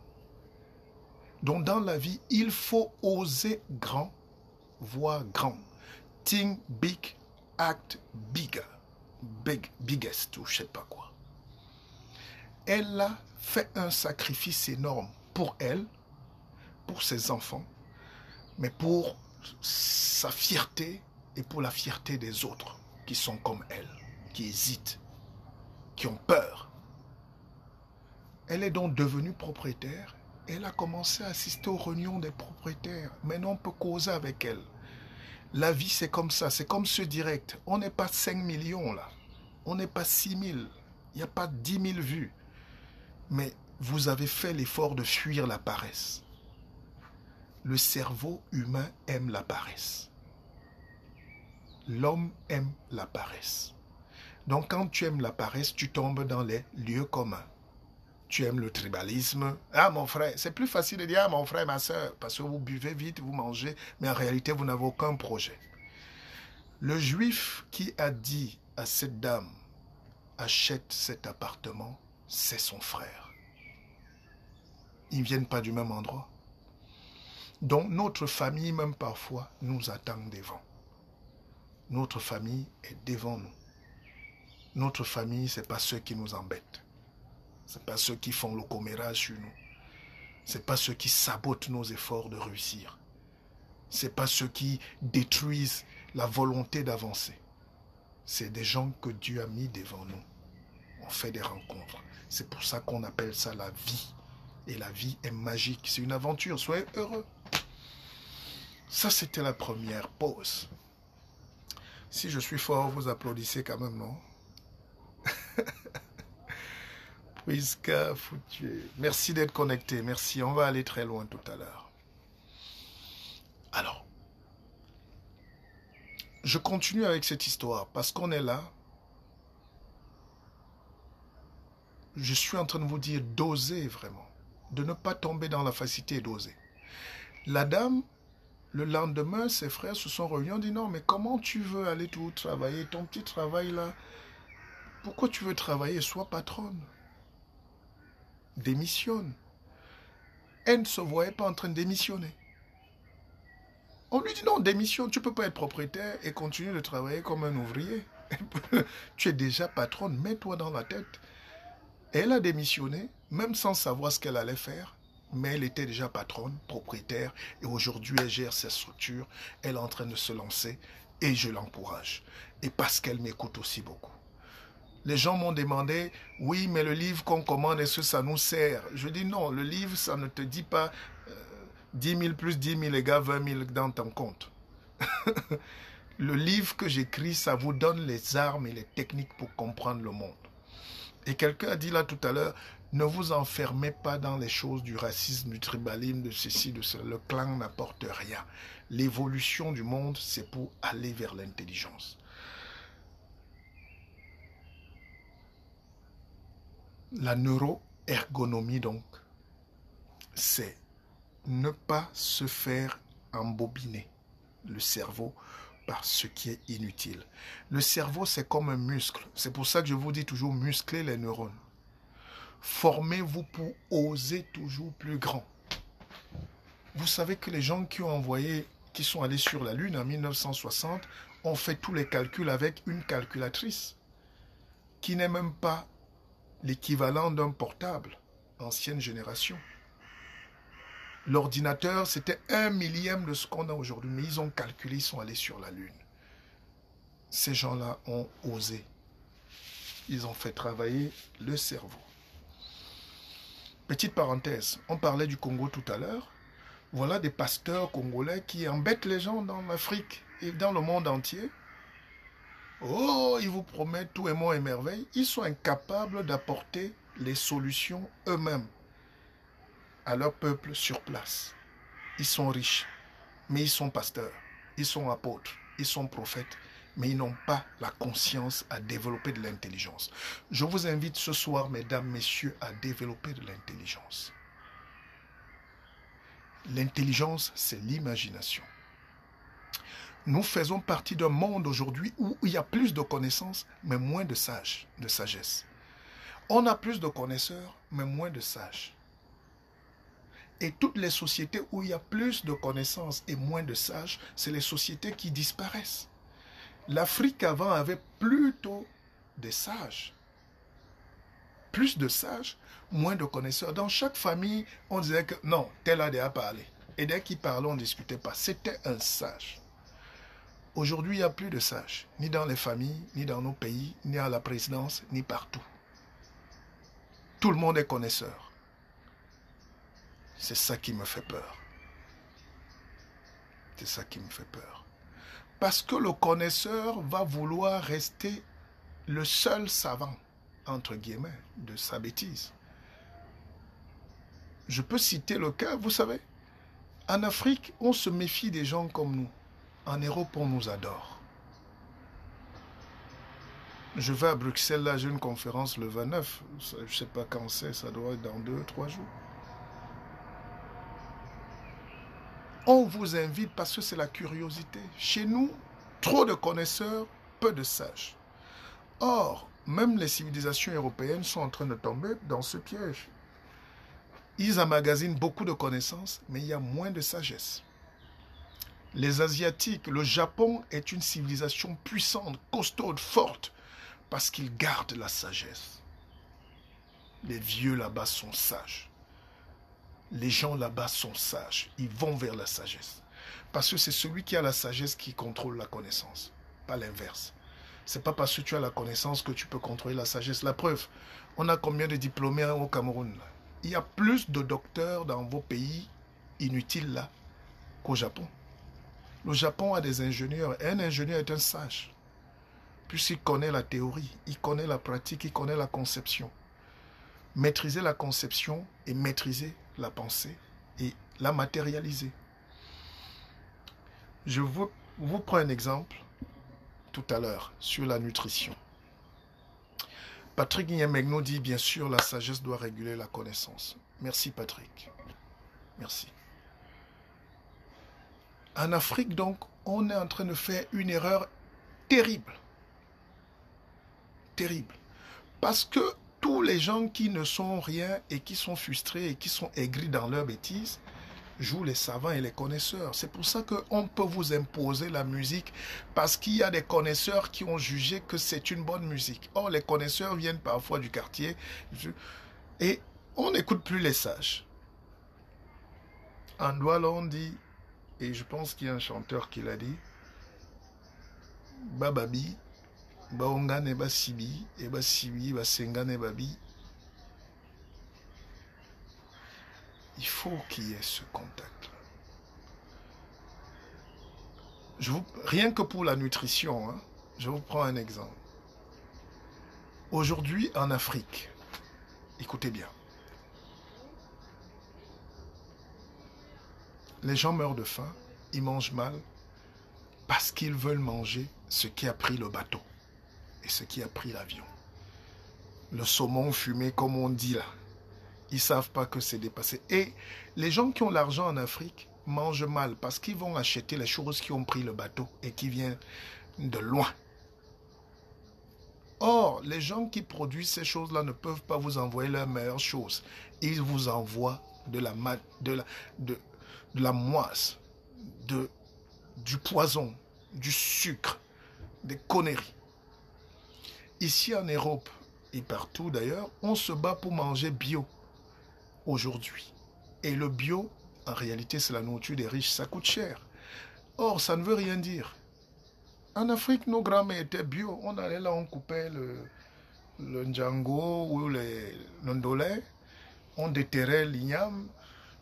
Donc dans la vie, il faut oser grand, voir grand. Think big, act bigger. Biggest ou je ne sais pas quoi. Elle a fait un sacrifice énorme pour elle, pour ses enfants, mais pour sa fierté et pour la fierté des autres qui sont comme elle, qui hésitent, qui ont peur. Elle est donc devenue propriétaire. Elle a commencé à assister aux réunions des propriétaires. Maintenant, on peut causer avec elle. La vie, c'est comme ça. C'est comme ce direct. On n'est pas 5 millions là. On n'est pas 6 000. Il n'y a pas 10 000 vues. Mais vous avez fait l'effort de fuir la paresse. Le cerveau humain aime la paresse. L'homme aime la paresse. Donc quand tu aimes la paresse, tu tombes dans les lieux communs. Tu aimes le tribalisme. Ah mon frère, c'est plus facile de dire ah mon frère, ma soeur, parce que vous buvez vite, vous mangez, mais en réalité vous n'avez aucun projet. Le juif qui a dit à cette dame, achète cet appartement, c'est son frère. Ils ne viennent pas du même endroit. Donc notre famille, même parfois, nous attend devant. Notre famille est devant nous. Notre famille, ce n'est pas ceux qui nous embêtent. Ce n'est pas ceux qui font le commérage sur nous. Ce n'est pas ceux qui sabotent nos efforts de réussir. Ce n'est pas ceux qui détruisent la volonté d'avancer. C'est des gens que Dieu a mis devant nous. On fait des rencontres. C'est pour ça qu'on appelle ça la vie. Et la vie est magique. C'est une aventure. Soyez heureux. Ça, c'était la première pause. Si je suis fort, vous applaudissez quand même, non? Priska Foutier. Merci d'être connecté. Merci. On va aller très loin tout à l'heure. Alors, je continue avec cette histoire parce qu'on est là. Je suis en train de vous dire d'oser vraiment. De ne pas tomber dans la facilité et d'oser. La dame, le lendemain, ses frères se sont réunis. On dit non, mais comment tu veux aller tout travailler? Ton petit travail là, pourquoi tu veux travailler? Sois patronne. Démissionne. Elle ne se voyait pas en train de démissionner. On lui dit non, démissionne. Tu ne peux pas être propriétaire et continuer de travailler comme un ouvrier. Tu es déjà patronne, mets-toi dans la tête. Elle a démissionné, même sans savoir ce qu'elle allait faire. Mais elle était déjà patronne, propriétaire, et aujourd'hui elle gère sa structure, elle est en train de se lancer, et je l'encourage. Et parce qu'elle m'écoute aussi beaucoup. Les gens m'ont demandé, oui, mais le livre qu'on commande, est-ce que ça nous sert? Je dis non, le livre, ça ne te dit pas 10 000 plus 10 000 égale 20 000 dans ton compte. Le livre que j'écris, ça vous donne les armes et les techniques pour comprendre le monde. Et quelqu'un a dit là tout à l'heure, ne vous enfermez pas dans les choses du racisme, du tribalisme, de ceci, de cela. Le clan n'apporte rien. L'évolution du monde, c'est pour aller vers l'intelligence. La neuroergonomie, donc, c'est ne pas se faire embobiner le cerveau pas ce qui est inutile. Le cerveau, c'est comme un muscle. C'est pour ça que je vous dis toujours muscler les neurones. Formez-vous pour oser toujours plus grand. Vous savez que les gens qui sont allés sur la Lune en 1960, ont fait tous les calculs avec une calculatrice qui n'est même pas l'équivalent d'un portable, ancienne génération. L'ordinateur, c'était 1/1000 de ce qu'on a aujourd'hui, mais ils ont calculé, ils sont allés sur la Lune. Ces gens-là ont osé. Ils ont fait travailler le cerveau. Petite parenthèse, on parlait du Congo tout à l'heure. Voilà des pasteurs congolais qui embêtent les gens dans l'Afrique et dans le monde entier. Oh, ils vous promettent tout aimant et merveille. Ils sont incapables d'apporter les solutions eux-mêmes à leur peuple sur place. Ils sont riches, mais ils sont pasteurs, ils sont apôtres, ils sont prophètes, mais ils n'ont pas la conscience à développer de l'intelligence. Je vous invite ce soir, mesdames, messieurs, à développer de l'intelligence. L'intelligence, c'est l'imagination. Nous faisons partie d'un monde aujourd'hui où il y a plus de connaissances, mais moins de sagesse. On a plus de connaisseurs, mais moins de sages. Et toutes les sociétés où il y a plus de connaissances et moins de sages, c'est les sociétés qui disparaissent. L'Afrique avant avait plutôt des sages. Plus de sages, moins de connaisseurs. Dans chaque famille, on disait que non, tel a déjà parlé. Et dès qu'il parlait, on ne discutait pas. C'était un sage. Aujourd'hui, il n'y a plus de sages, ni dans les familles, ni dans nos pays, ni à la présidence, ni partout. Tout le monde est connaisseur. C'est ça qui me fait peur. C'est ça qui me fait peur. Parce que le connaisseur va vouloir rester le seul savant, entre guillemets, de sa bêtise. Je peux citer le cas, vous savez, en Afrique, on se méfie des gens comme nous. En Europe, on nous adore. Je vais à Bruxelles, là, j'ai une conférence le 29. Je ne sais pas quand c'est, ça doit être dans 2-3 jours. On vous invite parce que c'est la curiosité. Chez nous, trop de connaisseurs, peu de sages. Or, même les civilisations européennes sont en train de tomber dans ce piège. Ils emmagasinent beaucoup de connaissances, mais il y a moins de sagesse. Les Asiatiques, le Japon est une civilisation puissante, costaude, forte, parce qu'ils gardent la sagesse. Les vieux là-bas sont sages. Les gens là-bas sont sages. Ils vont vers la sagesse. Parce que c'est celui qui a la sagesse qui contrôle la connaissance, pas l'inverse. C'est pas parce que tu as la connaissance que tu peux contrôler la sagesse. La preuve, on a combien de diplômés au Cameroun là? Il y a plus de docteurs dans vos pays inutiles là qu'au Japon. Le Japon a des ingénieurs. Et un ingénieur est un sage. Puisqu'il connaît la théorie, il connaît la pratique, il connaît la conception. Maîtriser la conception et maîtriser la pensée et la matérialiser. Je vous prends un exemple tout à l'heure sur la nutrition. Patrick Niemegno dit bien sûr la sagesse doit réguler la connaissance. Merci Patrick. Merci. En Afrique donc, on est en train de faire une erreur terrible. Terrible. Parce que tous les gens qui ne sont rien et qui sont frustrés et qui sont aigris dans leur bêtise jouent les savants et les connaisseurs. C'est pour ça qu'on peut vous imposer la musique parce qu'il y a des connaisseurs qui ont jugé que c'est une bonne musique. Or, les connaisseurs viennent parfois du quartier et on n'écoute plus les sages. En Douala, on dit, et je pense qu'il y a un chanteur qui l'a dit, Bababi, Baongane Basibi, et Basibi, Basengane Babi. Il faut qu'il y ait ce contact. Rien que pour la nutrition, hein, je vous prends un exemple. Aujourd'hui, en Afrique, écoutez bien, les gens meurent de faim, ils mangent mal, parce qu'ils veulent manger ce qui a pris le bateau et ce qui a pris l'avion. Le saumon fumé, comme on dit là. Ils ne savent pas que c'est dépassé. Et les gens qui ont l'argent en Afrique mangent mal parce qu'ils vont acheter les choses qui ont pris le bateau et qui viennent de loin. Or, les gens qui produisent ces choses-là ne peuvent pas vous envoyer leurs meilleures choses. Ils vous envoient de la moisse, du poison, du sucre, des conneries. Ici en Europe et partout d'ailleurs, on se bat pour manger bio aujourd'hui. Et le bio, en réalité, c'est la nourriture des riches, ça coûte cher. Or, ça ne veut rien dire. En Afrique, nos grands-mères étaient bio. On allait là, on coupait le ndjango ou le ndolé, on déterrait l'igname,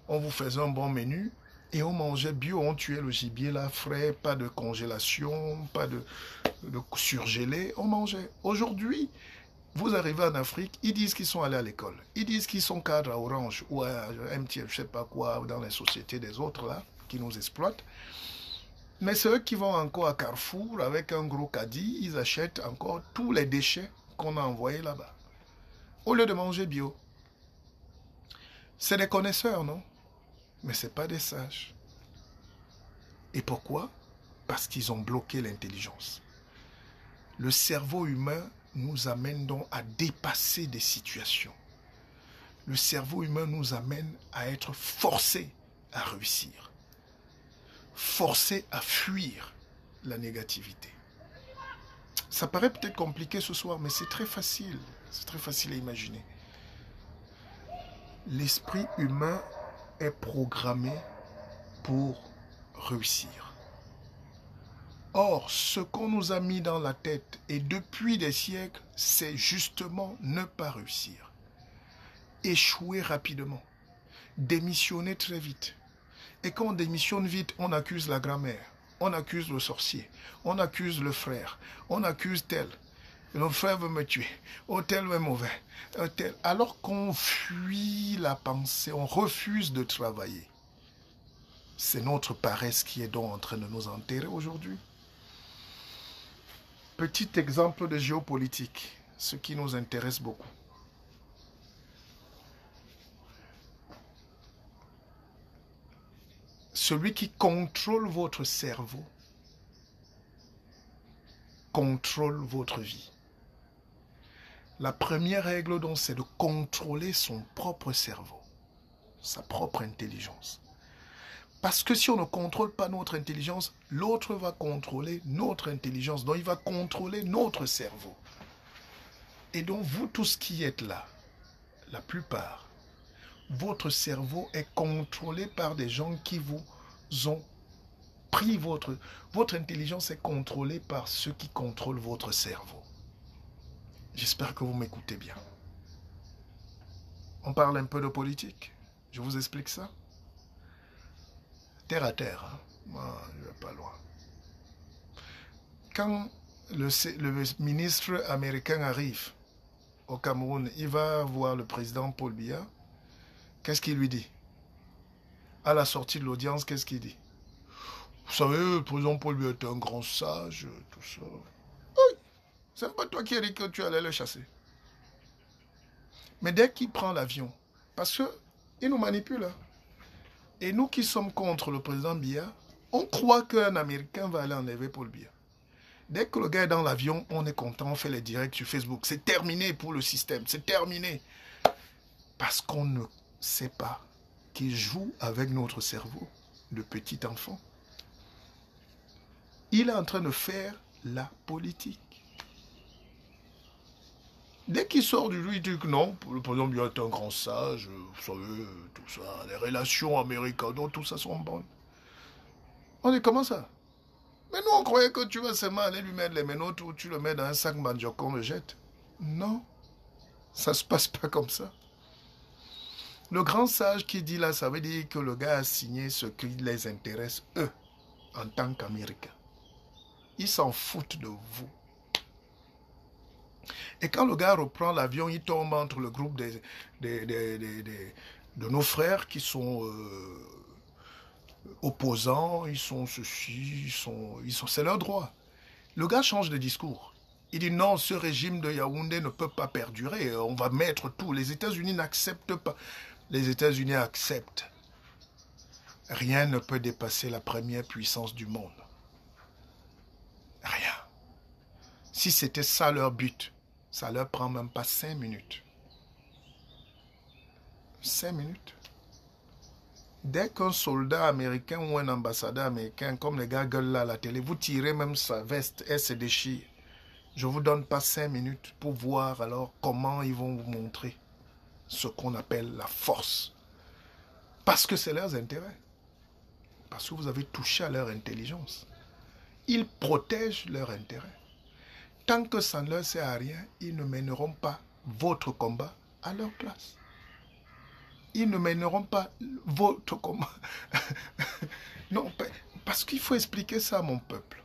on vous faisait un bon menu et on mangeait bio, on tuait le gibier là frais, pas de congélation, pas de surgelé, on mangeait. Aujourd'hui, vous arrivez en Afrique, ils disent qu'ils sont allés à l'école, ils disent qu'ils sont cadres à Orange ou à MTF, je sais pas quoi, dans les sociétés des autres là, qui nous exploitent. Mais c'est eux qui vont encore à Carrefour avec un gros caddie, ils achètent encore tous les déchets qu'on a envoyés là-bas. Au lieu de manger bio. C'est des connaisseurs, non? Mais ce n'est pas des sages. Et pourquoi? Parce qu'ils ont bloqué l'intelligence. Le cerveau humain nous amène donc à dépasser des situations. Le cerveau humain nous amène à être forcés à réussir. Forcés à fuir la négativité. Ça paraît peut-être compliqué ce soir, mais c'est très facile. C'est très facile à imaginer. L'esprit humain est programmé pour réussir. Or, ce qu'on nous a mis dans la tête, et depuis des siècles, c'est justement ne pas réussir. Échouer rapidement. Démissionner très vite. Et quand on démissionne vite, on accuse la grand-mère, on accuse le sorcier, on accuse le frère, on accuse tel. Le frère veut me tuer, oh tel est mauvais, tel. Alors qu'on fuit la pensée, on refuse de travailler. C'est notre paresse qui est donc en train de nous enterrer aujourd'hui. Petit exemple de géopolitique, ce qui nous intéresse beaucoup. Celui qui contrôle votre cerveau contrôle votre vie. La première règle donc, c'est de contrôler son propre cerveau, sa propre intelligence. Parce que si on ne contrôle pas notre intelligence, l'autre va contrôler notre intelligence, donc il va contrôler notre cerveau. Et donc vous tous qui êtes là, la plupart, votre cerveau est contrôlé par des gens qui vous ont pris votre intelligence est contrôlée par ceux qui contrôlent votre cerveau. J'espère que vous m'écoutez bien. On parle un peu de politique. Je vous explique ça. Terre à terre. Hein? Moi, je ne vais pas loin. Quand le ministre américain arrive au Cameroun, il va voir le président Paul Biya. Qu'est-ce qu'il lui dit? À la sortie de l'audience, qu'est-ce qu'il dit? Vous savez, le président Paul Biya était un grand sage, tout ça. Oui, c'est pas toi qui as dit que tu allais le chasser. Mais dès qu'il prend l'avion, parce qu'il nous manipule, hein. Et nous qui sommes contre le président Biya, on croit qu'un Américain va aller enlever Paul Biya. Dès que le gars est dans l'avion, on est content, on fait les directs sur Facebook. C'est terminé pour le système, c'est terminé. Parce qu'on ne sait pas qu'il joue avec notre cerveau de petit enfant. Il est en train de faire la politique. Dès qu'il sort du lui, il dit que non, le président Biya est un grand sage, vous savez, tout ça, les relations américano, tout ça sont bonnes. On dit comment ça? Mais nous, on croyait que tu vas seulement aller lui mettre les menottes ou tu le mets dans un sac mandio qu'on le jette. Non, ça ne se passe pas comme ça. Le grand sage qui dit là, ça veut dire que le gars a signé ce qui les intéresse, eux, en tant qu'Américains. Ils s'en foutent de vous. Et quand le gars reprend l'avion, il tombe entre le groupe de nos frères qui sont opposants, ils sont ceci, c'est leur droit. Le gars change de discours. Il dit non, ce régime de Yaoundé ne peut pas perdurer. On va mettre tout. Les États-Unis n'acceptent pas. Les États-Unis acceptent. Rien ne peut dépasser la première puissance du monde. Rien. Si c'était ça leur but, ça leur prend même pas 5 minutes. 5 minutes. Dès qu'un soldat américain ou un ambassadeur américain, comme les gars gueulent là à la télé, vous tirez même sa veste, elle se déchire. Je ne vous donne pas 5 minutes pour voir alors comment ils vont vous montrer ce qu'on appelle la force. Parce que c'est leurs intérêts. Parce que vous avez touché à leur intelligence. Ils protègent leurs intérêts. Tant que ça ne leur sert à rien, ils ne mèneront pas votre combat à leur place. Ils ne mèneront pas votre combat. Non, parce qu'il faut expliquer ça à mon peuple.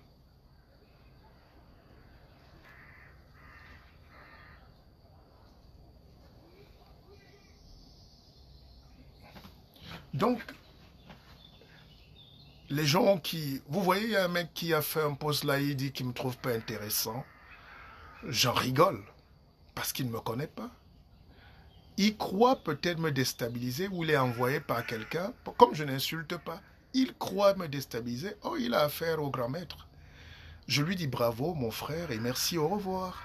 Donc, les gens qui... Vous voyez, il y a un mec qui a fait un post là, il dit qu'il ne me trouve pas intéressant. J'en rigole, parce qu'il ne me connaît pas. Il croit peut-être me déstabiliser ou il est envoyé par quelqu'un. Comme je n'insulte pas, il croit me déstabiliser. Oh, il a affaire au grand maître. Je lui dis bravo, mon frère, et merci, au revoir.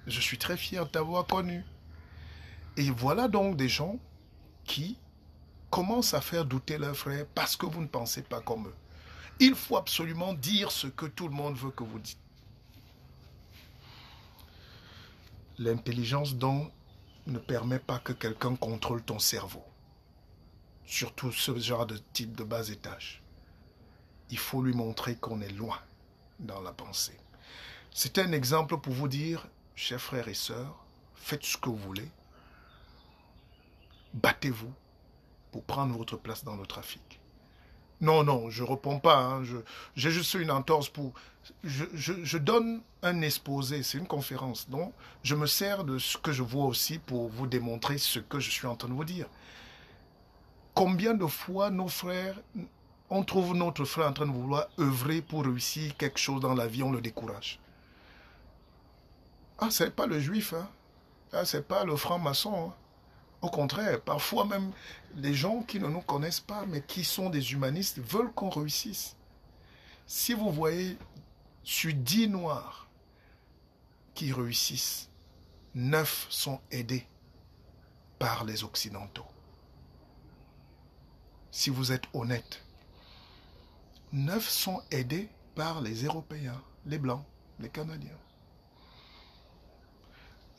Je suis très fier de t'avoir connu. Et voilà donc des gens qui commencent à faire douter leurs frères parce que vous ne pensez pas comme eux. Il faut absolument dire ce que tout le monde veut que vous dites. L'intelligence donc ne permet pas que quelqu'un contrôle ton cerveau. Surtout ce genre de type de bas étage. Il faut lui montrer qu'on est loin dans la pensée. C'est un exemple pour vous dire, chers frères et sœurs, faites ce que vous voulez. Battez-vous pour prendre votre place dans le trafic. Non, non, je ne réponds pas. Hein. J'ai juste une entorse pour... Je donne un exposé, c'est une conférence. Donc, je me sers de ce que je vois aussi pour vous démontrer ce que je suis en train de vous dire. Combien de fois nos frères, on trouve notre frère en train de vouloir œuvrer pour réussir quelque chose dans la vie, on le décourage. Ah, c'est pas le juif, hein. Ah, c'est pas le franc-maçon, hein. Au contraire, parfois même, les gens qui ne nous connaissent pas, mais qui sont des humanistes, veulent qu'on réussisse. Si vous voyez sur 10 noirs qui réussissent, 9 sont aidés par les Occidentaux. Si vous êtes honnête, 9 sont aidés par les Européens, les Blancs, les Canadiens.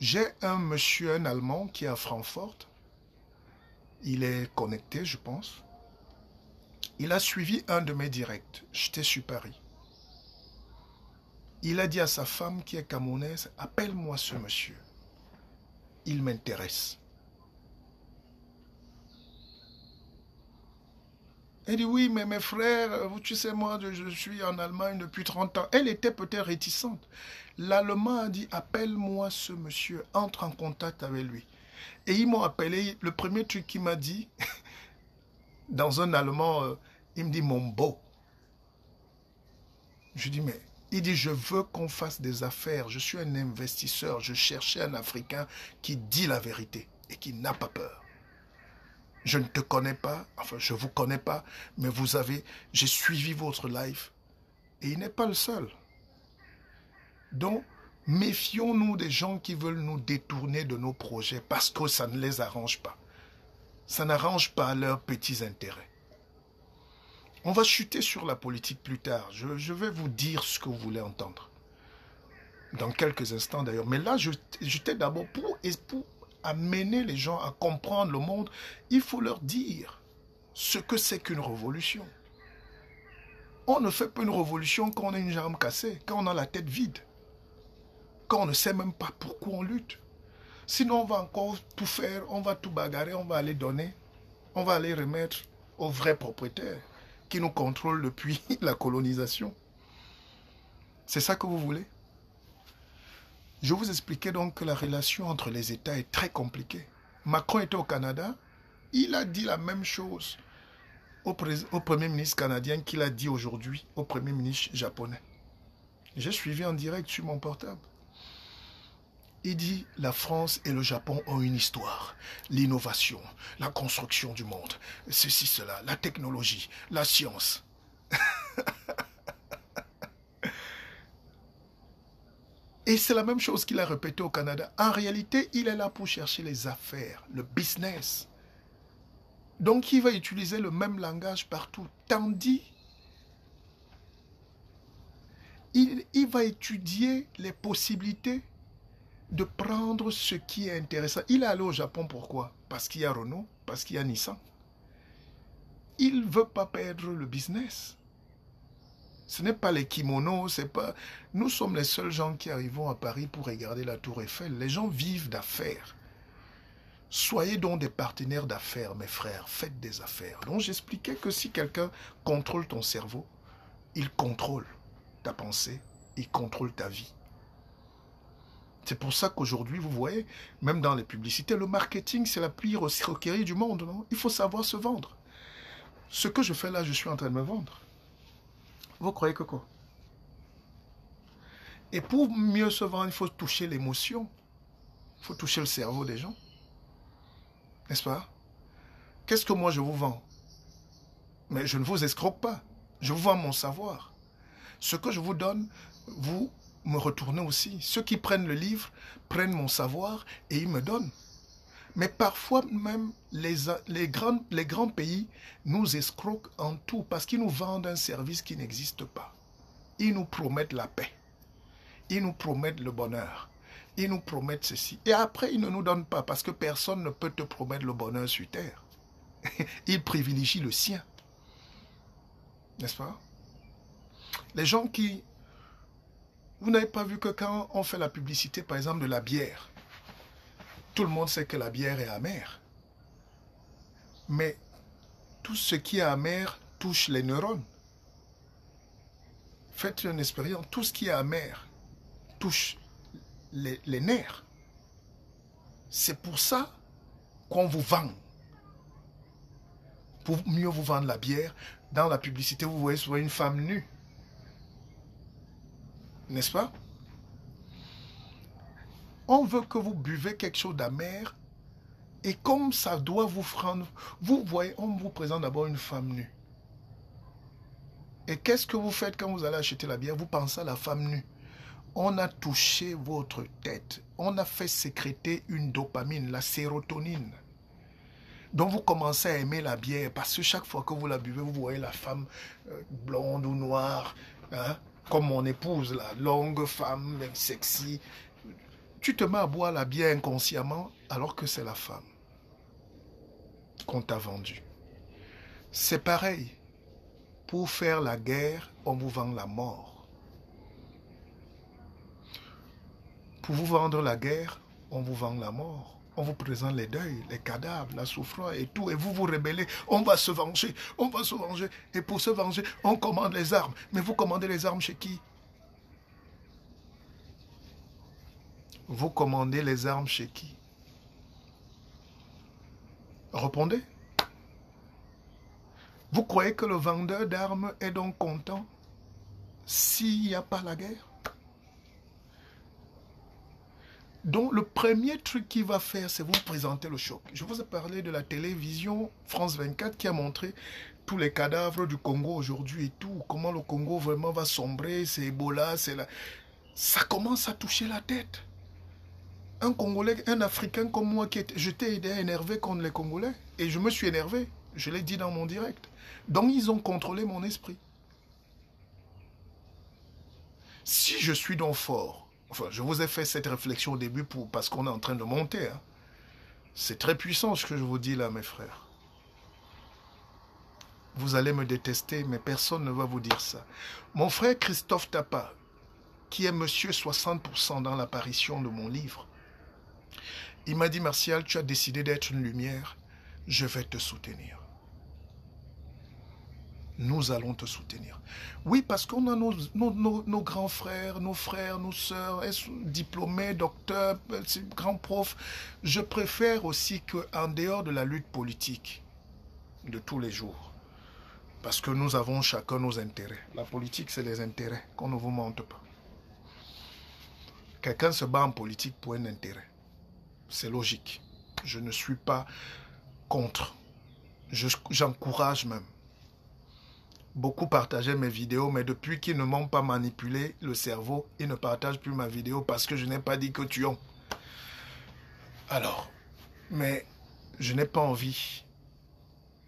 J'ai un monsieur, un Allemand, qui est à Francfort. Il est connecté, je pense. Il a suivi un de mes directs. J'étais sur Paris. Il a dit à sa femme, qui est camerounaise, « Appelle-moi ce monsieur. Il m'intéresse. » Elle dit, « Oui, mais mes frères, tu sais, moi, je suis en Allemagne depuis 30 ans. » Elle était peut-être réticente. L'Allemand a dit, « Appelle-moi ce monsieur. Entre en contact avec lui. » Et ils m'ont appelé. Le premier truc qu'il m'a dit, dans un allemand, il me dit, mon beau. Je dis, mais, il dit, je veux qu'on fasse des affaires. Je suis un investisseur. Je cherchais un Africain qui dit la vérité et qui n'a pas peur. Je ne te connais pas, enfin, je ne vous connais pas, mais j'ai suivi votre live. Et il n'est pas le seul. Donc, méfions-nous des gens qui veulent nous détourner de nos projets parce que ça ne les arrange pas. Ça n'arrange pas leurs petits intérêts. On va chuter sur la politique plus tard. Je vais vous dire ce que vous voulez entendre. Dans quelques instants d'ailleurs. Mais là, j'étais d'abord pour amener les gens à comprendre le monde. Il faut leur dire ce que c'est qu'une révolution. On ne fait pas une révolution quand on a une jambe cassée, quand on a la tête vide. Quand on ne sait même pas pourquoi on lutte. Sinon, on va encore tout faire, on va tout bagarrer, on va aller donner, on va aller remettre aux vrais propriétaires qui nous contrôlent depuis la colonisation. C'est ça que vous voulez? Je vous expliquais donc que la relation entre les États est très compliquée. Macron était au Canada, il a dit la même chose au Premier ministre canadien qu'il a dit aujourd'hui au Premier ministre japonais. J'ai suivi en direct sur mon portable. Il dit, la France et le Japon ont une histoire. L'innovation, la construction du monde, ceci, cela, la technologie, la science. Et c'est la même chose qu'il a répété au Canada. En réalité, il est là pour chercher les affaires, le business. Donc, il va utiliser le même langage partout. Tandis, il va étudier les possibilités de prendre ce qui est intéressant. Il est allé au Japon, pourquoi? Parce qu'il y a Renault, parce qu'il y a Nissan. Il ne veut pas perdre le business. Ce n'est pas les kimonos, c'est pas... Nous sommes les seuls gens qui arrivons à Paris pour regarder la Tour Eiffel. Les gens vivent d'affaires. Soyez donc des partenaires d'affaires, mes frères. Faites des affaires. Donc j'expliquais que si quelqu'un contrôle ton cerveau, il contrôle ta pensée, il contrôle ta vie. C'est pour ça qu'aujourd'hui, vous voyez, même dans les publicités, le marketing, c'est la pire escroquerie du monde. Non? Il faut savoir se vendre. Ce que je fais là, je suis en train de me vendre. Vous croyez que quoi? Et pour mieux se vendre, il faut toucher l'émotion. Il faut toucher le cerveau des gens. N'est-ce pas? Qu'est-ce que moi je vous vends? Mais je ne vous escroque pas. Je vous vends mon savoir. Ce que je vous donne, vous me retournez aussi. Ceux qui prennent le livre prennent mon savoir et ils me donnent. Mais parfois même, les grands pays nous escroquent en tout parce qu'ils nous vendent un service qui n'existe pas. Ils nous promettent la paix. Ils nous promettent le bonheur. Ils nous promettent ceci. Et après, ils ne nous donnent pas parce que personne ne peut te promettre le bonheur sur terre. Ils privilégient le sien. N'est-ce pas? Les gens qui... Vous n'avez pas vu que quand on fait la publicité, par exemple, de la bière, tout le monde sait que la bière est amère. Mais tout ce qui est amer touche les neurones. Faites une expérience. Tout ce qui est amer touche les nerfs. C'est pour ça qu'on vous vend. Pour mieux vous vendre la bière, dans la publicité, vous voyez souvent une femme nue. N'est-ce pas? On veut que vous buvez quelque chose d'amer et comme ça doit vous rendre... Vous voyez, on vous présente d'abord une femme nue. Et qu'est-ce que vous faites quand vous allez acheter la bière? Vous pensez à la femme nue. On a touché votre tête. On a fait sécréter une dopamine, la sérotonine. Donc vous commencez à aimer la bière parce que chaque fois que vous la buvez, vous voyez la femme blonde ou noire, hein, comme mon épouse, la longue femme, sexy. Tu te mets à boire la bière inconsciemment alors que c'est la femme qu'on t'a vendue. C'est pareil. Pour faire la guerre, on vous vend la mort. Pour vous vendre la guerre, on vous vend la mort. On vous présente les deuils, les cadavres, la souffrance et tout. Et vous vous rebellez. On va se venger. On va se venger. Et pour se venger, on commande les armes. Mais vous commandez les armes chez qui? Vous commandez les armes chez qui? Répondez. Vous croyez que le vendeur d'armes est donc content s'il n'y a pas la guerre? Donc le premier truc qu'il va faire, c'est vous présenter le choc. Je vous ai parlé de la télévision France 24 qui a montré tous les cadavres du Congo aujourd'hui et tout. Comment le Congo vraiment va sombrer, c'est Ebola, c'est la... Ça commence à toucher la tête. Un Congolais, un Africain comme moi, j'étais énervé contre les Congolais. Et je me suis énervé. Je l'ai dit dans mon direct. Donc ils ont contrôlé mon esprit. Si je suis donc fort, enfin je vous ai fait cette réflexion au début parce qu'on est en train de monter. Hein. C'est très puissant ce que je vous dis là mes frères. Vous allez me détester, mais personne ne va vous dire ça. Mon frère Christophe Tapa, qui est monsieur 60% dans l'apparition de mon livre, il m'a dit, Martial, tu as décidé d'être une lumière, je vais te soutenir. Nous allons te soutenir. Oui, parce qu'on a nos grands frères, nos sœurs, diplômés, docteurs, grands profs. Je préfère aussi qu'en dehors de la lutte politique de tous les jours, parce que nous avons chacun nos intérêts. La politique, c'est les intérêts, qu'on ne vous mente pas. Quelqu'un se bat en politique pour un intérêt. C'est logique. Je ne suis pas contre. J'encourage même. Beaucoup partageaient mes vidéos, mais depuis qu'ils ne m'ont pas manipulé le cerveau, ils ne partagent plus ma vidéo parce que je n'ai pas dit que tuons. Alors, mais je n'ai pas envie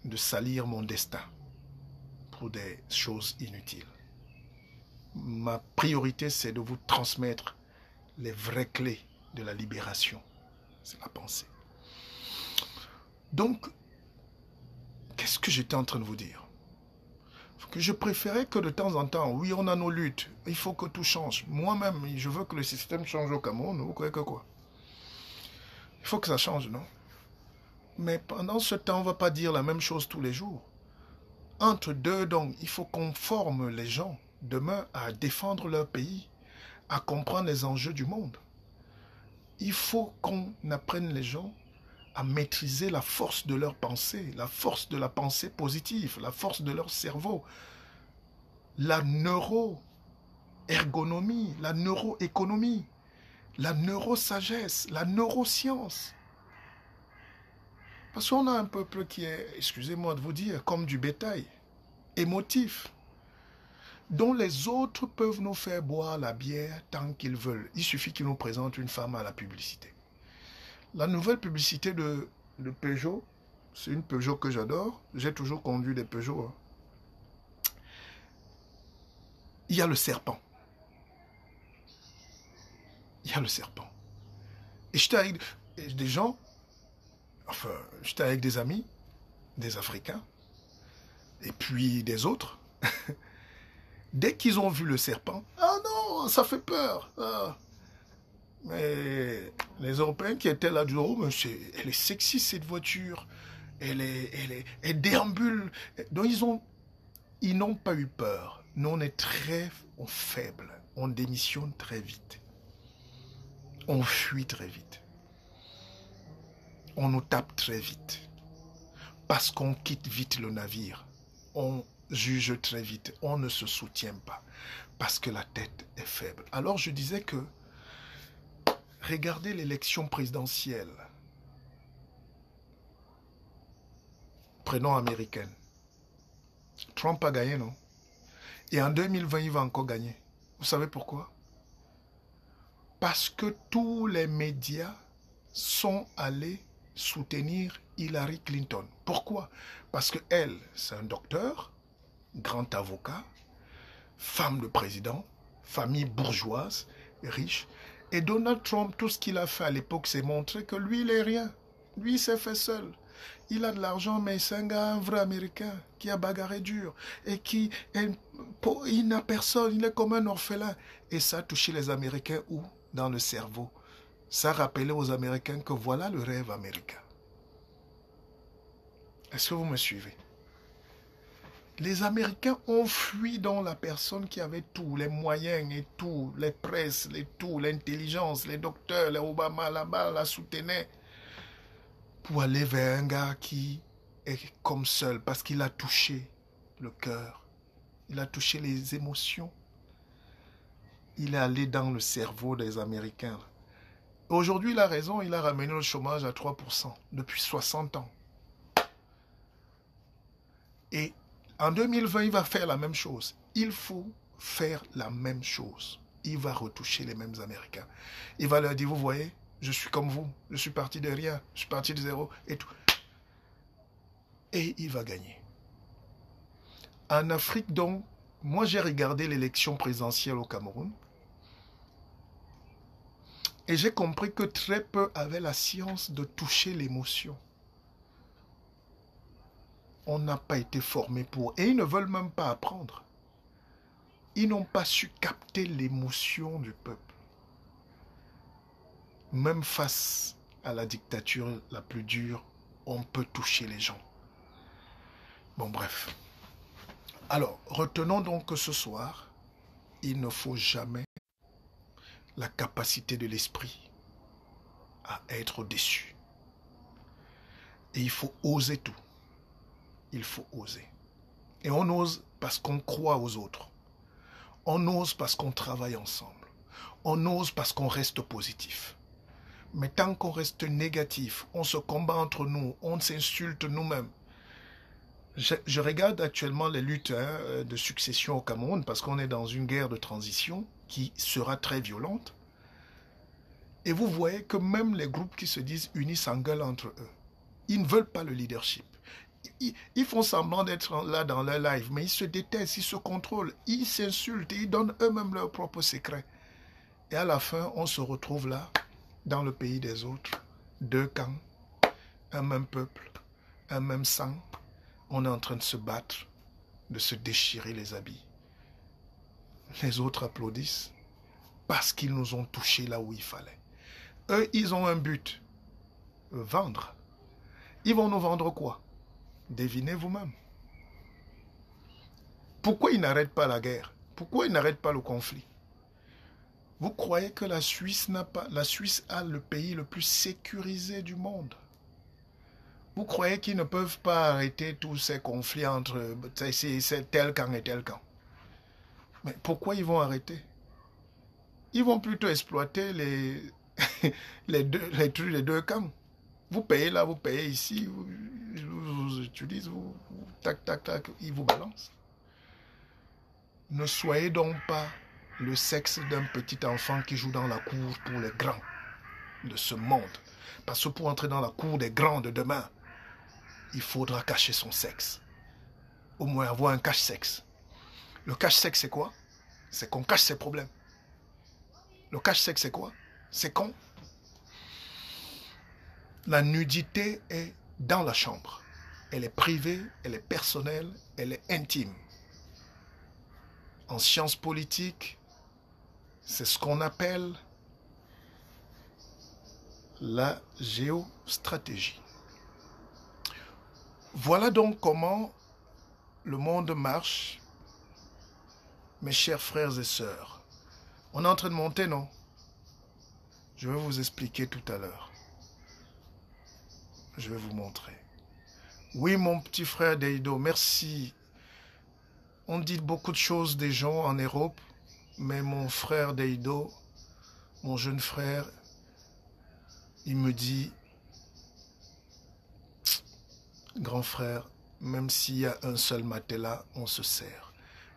de salir mon destin pour des choses inutiles. Ma priorité, c'est de vous transmettre les vraies clés de la libération. C'est la pensée. Donc, qu'est-ce que j'étais en train de vous dire? Que je préférais que de temps en temps, oui, on a nos luttes, il faut que tout change. Moi-même, je veux que le système change au Cameroun, vous croyez que quoi? Il faut que ça change, non? Mais pendant ce temps, on ne va pas dire la même chose tous les jours. Entre deux, donc, il faut qu'on forme les gens demain à défendre leur pays, à comprendre les enjeux du monde. Il faut qu'on apprenne les gens à maîtriser la force de leur pensée, la force de la pensée positive, la force de leur cerveau, la neuroergonomie, la neuroéconomie, la neurosagesse, la neuroscience. Parce qu'on a un peuple qui est, excusez-moi de vous dire, comme du bétail, émotif, dont les autres peuvent nous faire boire la bière tant qu'ils veulent. Il suffit qu'ils nous présentent une femme à la publicité. La nouvelle publicité de Peugeot, c'est une Peugeot que j'adore. J'ai toujours conduit des Peugeot. Hein. Il y a le serpent. Il y a le serpent. Et j'étais avec des gens, enfin, j'étais avec des amis, des Africains, et puis des autres. Dès qu'ils ont vu le serpent, ah non, ça fait peur. Ah. Mais les Européens qui étaient là, disent, oh, mais elle est sexy cette voiture, elle déambule. Donc ils n'ont pas eu peur. Nous on est très faibles, on démissionne très vite, on fuit très vite, on nous tape très vite, parce qu'on quitte vite le navire, on juge très vite, on ne se soutient pas, parce que la tête est faible. Alors je disais que regardez l'élection présidentielle, prénom américaine. Trump a gagné, non? Et en 2020, il va encore gagner. Vous savez pourquoi? Parce que tous les médias sont allés soutenir Hillary Clinton. Pourquoi? Parce qu'elle, c'est un docteur, grand avocat, femme de président, famille bourgeoise, riche. Et Donald Trump, tout ce qu'il a fait à l'époque, c'est montrer que lui, il n'est rien. Lui, il s'est fait seul. Il a de l'argent, mais c'est un gars, un vrai Américain, qui a bagarré dur. Et il n'a personne, il est comme un orphelin. Et ça a touché les Américains où? Dans le cerveau. Ça rappelait aux Américains que voilà le rêve américain. Est-ce que vous me suivez? Les Américains ont fui dans la personne qui avait tout, les moyens et tout, les presses, l'intelligence, les docteurs, les Obama là-bas la soutenaient, pour aller vers un gars qui est comme seul, parce qu'il a touché le cœur, il a touché les émotions, il est allé dans le cerveau des Américains. Aujourd'hui, il a raison, il a ramené le chômage à 3% depuis 60 ans. Et en 2020, il va faire la même chose. Il faut faire la même chose. Il va retoucher les mêmes Américains. Il va leur dire, vous voyez, je suis comme vous. Je suis parti de rien. Je suis parti de zéro et tout. Et il va gagner. En Afrique, donc, moi j'ai regardé l'élection présidentielle au Cameroun. Et j'ai compris que très peu avaient la science de toucher l'émotion. On n'a pas été formé pour. Et ils ne veulent même pas apprendre. Ils n'ont pas su capter l'émotion du peuple. Même face à la dictature la plus dure, on peut toucher les gens. Bon, bref. Alors, retenons donc que ce soir, il ne faut jamais la capacité de l'esprit à être déçu. Et il faut oser tout. Il faut oser. Et on ose parce qu'on croit aux autres. On ose parce qu'on travaille ensemble. On ose parce qu'on reste positif. Mais tant qu'on reste négatif, on se combat entre nous, on s'insulte nous-mêmes. Je regarde actuellement les luttes de succession au Cameroun parce qu'on est dans une guerre de transition qui sera très violente. Et vous voyez que même les groupes qui se disent unis s'engueulent entre eux. Ils ne veulent pas le leadership. Ils font semblant d'être là dans leur live, mais ils se détestent, ils se contrôlent, ils s'insultent, ils donnent eux-mêmes leurs propres secrets. Et à la fin, on se retrouve là, dans le pays des autres, deux camps, un même peuple, un même sang. On est en train de se battre, de se déchirer les habits. Les autres applaudissent parce qu'ils nous ont touchés là où il fallait. Eux, ils ont un but, vendre. Ils vont nous vendre quoi? Devinez vous-même. Pourquoi ils n'arrêtent pas la guerre? Pourquoi ils n'arrêtent pas le conflit? Vous croyez que la Suisse a le pays le plus sécurisé du monde? Vous croyez qu'ils ne peuvent pas arrêter tous ces conflits entre tel camp et tel camp? Mais pourquoi ils vont arrêter? Ils vont plutôt exploiter les deux camps. Vous payez là, vous payez ici, vous utilisez, tac, tac, tac, ils vous balancent. Ne soyez donc pas le sexe d'un petit enfant qui joue dans la cour pour les grands de ce monde. Parce que pour entrer dans la cour des grands de demain, il faudra cacher son sexe. Au moins avoir un cache-sexe. Le cache-sexe, c'est quoi? C'est qu'on cache ses problèmes. Le cache-sexe, c'est quoi? C'est qu'on... La nudité est dans la chambre. Elle est privée, elle est personnelle, elle est intime. En sciences politiques, c'est ce qu'on appelle la géostratégie. Voilà donc comment le monde marche, mes chers frères et sœurs. On est en train de monter, non? Je vais vous expliquer tout à l'heure. Je vais vous montrer. Oui, mon petit frère Deido, merci. On dit beaucoup de choses des gens en Europe, mais mon frère Deido, mon jeune frère, il me dit, grand frère, même s'il y a un seul matelas, on se sert.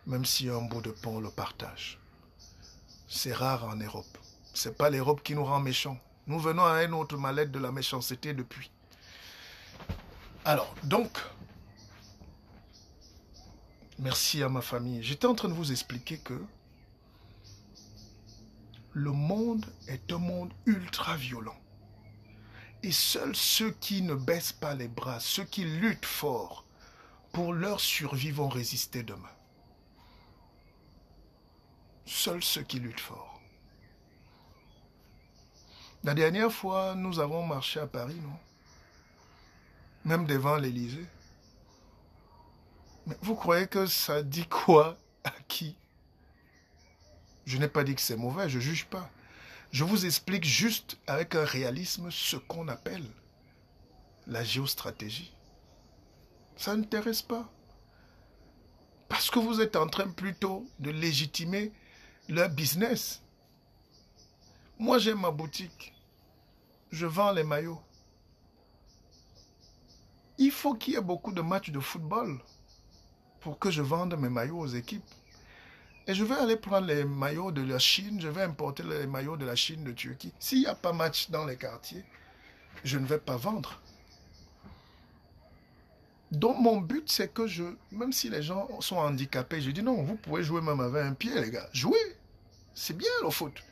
Même s'il y a un bout de pain, on le partage. C'est rare en Europe. C'est pas l'Europe qui nous rend méchants. Nous venons à une autre mallette de la méchanceté depuis. Alors, donc, merci à ma famille. J'étais en train de vous expliquer que le monde est un monde ultra violent. Et seuls ceux qui ne baissent pas les bras, ceux qui luttent fort pour leur survie vont résister demain. Seuls ceux qui luttent fort. La dernière fois, nous avons marché à Paris, non? Même devant l'Élysée. Mais vous croyez que ça dit quoi à qui? Je n'ai pas dit que c'est mauvais, je ne juge pas. Je vous explique juste avec un réalisme ce qu'on appelle la géostratégie. Ça n'intéresse pas. Parce que vous êtes en train plutôt de légitimer leur business. Moi, j'ai ma boutique. Je vends les maillots. Il faut qu'il y ait beaucoup de matchs de football pour que je vende mes maillots aux équipes. Et je vais aller prendre les maillots de la Chine, je vais importer les maillots de la Chine, de Turquie. S'il n'y a pas match dans les quartiers, je ne vais pas vendre. Donc mon but, c'est que même si les gens sont handicapés, je dis non, vous pouvez jouer même avec un pied, les gars. Jouez, c'est bien le foot.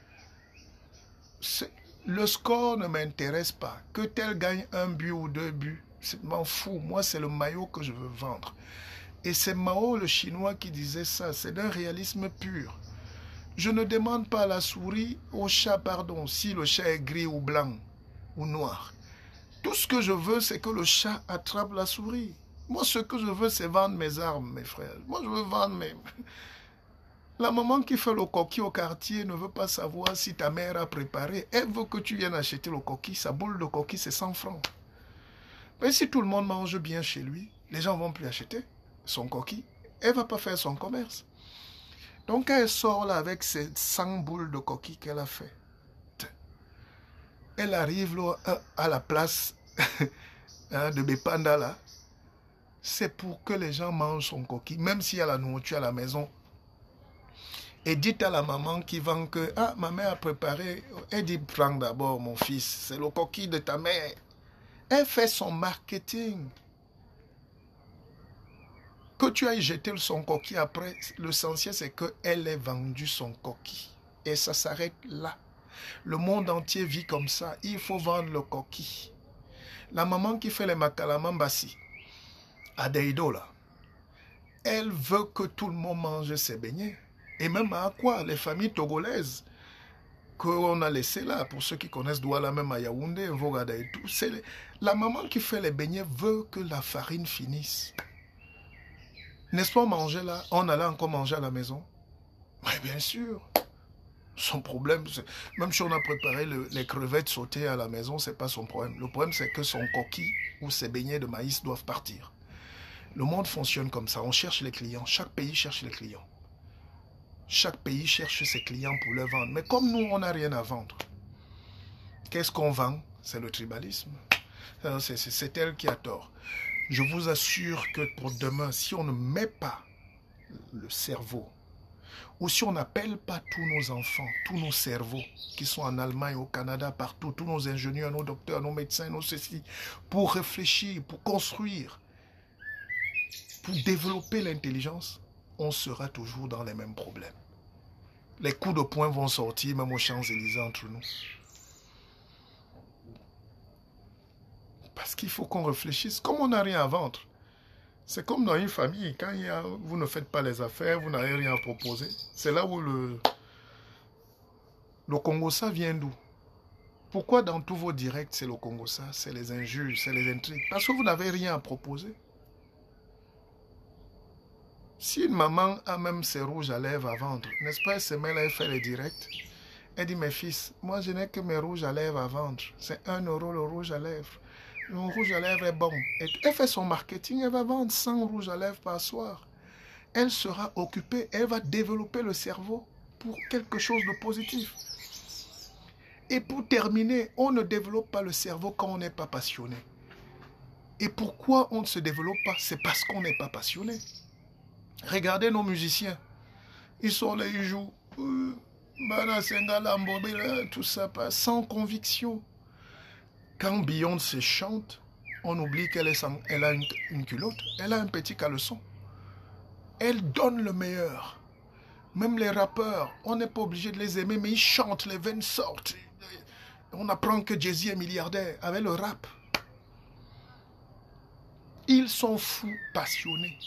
Le score ne m'intéresse pas. Que tel gagne un but ou deux buts, je m'en fous. Moi, c'est le maillot que je veux vendre. Et c'est Mao, le chinois, qui disait ça. C'est d'un réalisme pur. Je ne demande pas à la souris, au chat, pardon, si le chat est gris ou blanc ou noir. Tout ce que je veux, c'est que le chat attrape la souris. Moi, ce que je veux, c'est vendre mes armes, mes frères. Moi, je veux vendre mes... La maman qui fait le coquille au quartier ne veut pas savoir si ta mère a préparé. Elle veut que tu viennes acheter le coquille. Sa boule de coquille, c'est 100 francs. Mais si tout le monde mange bien chez lui, les gens ne vont plus acheter son coquille. Elle ne va pas faire son commerce. Donc elle sort là avec ses 100 boules de coquilles qu'elle a fait. Elle arrive là, à la place de Bepanda là. C'est pour que les gens mangent son coquille, même s'il y a la nourriture à la maison. Et dites à la maman qui vend que, ah, ma mère a préparé. Elle dit, prends d'abord mon fils, c'est le coquille de ta mère. Elle fait son marketing. Que tu ailles jeter son coquille après, l'essentiel c'est qu'elle ait vendu son coquille. Et ça s'arrête là. Le monde entier vit comme ça. Il faut vendre le coquille. La maman qui fait les makalamambasi, à Deido là, elle veut que tout le monde mange ses beignets. Et même à quoi les familles togolaises qu'on a laissées là, pour ceux qui connaissent Douala, même à Yaoundé, Vogada et tout, la maman qui fait les beignets veut que la farine finisse. N'est-ce pas manger là? On allait encore manger à la maison? Mais bien sûr. Son problème, même si on a préparé les crevettes sautées à la maison, c'est pas son problème. Le problème, c'est que son coquille ou ses beignets de maïs doivent partir. Le monde fonctionne comme ça. On cherche les clients. Chaque pays cherche les clients. Chaque pays cherche ses clients pour les vendre. Mais comme nous, on n'a rien à vendre. Qu'est-ce qu'on vend? C'est le tribalisme. C'est elle qui a tort. Je vous assure que pour demain, si on ne met pas le cerveau, ou si on n'appelle pas tous nos enfants, tous nos cerveaux qui sont en Allemagne, au Canada, partout, tous nos ingénieurs, nos docteurs, nos médecins, nos ceci, pour réfléchir, pour construire, pour développer l'intelligence, on sera toujours dans les mêmes problèmes. Les coups de poing vont sortir, même aux Champs-Élysées entre nous. Parce qu'il faut qu'on réfléchisse. Comme on n'a rien à vendre, c'est comme dans une famille. Quand vous ne faites pas les affaires, vous n'avez rien à proposer. C'est là où le Congo-ça vient d'où? Pourquoi dans tous vos directs, c'est le Congo-ça, c'est les injures, c'est les intrigues? Parce que vous n'avez rien à proposer. Si une maman a même ses rouges à lèvres à vendre, n'est-ce pas, elle se met là, elle fait les directs. Elle dit, mes fils, moi je n'ai que mes rouges à lèvres à vendre. C'est 1 € le rouge à lèvres. Le rouge à lèvres est bon. Et elle fait son marketing, elle va vendre 100 rouges à lèvres par soir. Elle sera occupée, elle va développer le cerveau pour quelque chose de positif. Et pour terminer, on ne développe pas le cerveau quand on n'est pas passionné. Et pourquoi on ne se développe pas? C'est parce qu'on n'est pas passionné. Regardez nos musiciens. Ils sont là, ils jouent. Tout ça, sans conviction. Quand Beyoncé chante, on oublie qu'elle a une culotte. Elle a un petit caleçon. Elle donne le meilleur. Même les rappeurs, on n'est pas obligé de les aimer, mais ils chantent, les veines sortent. On apprend que Jay-Z est milliardaire avec le rap. Ils sont fous, passionnés.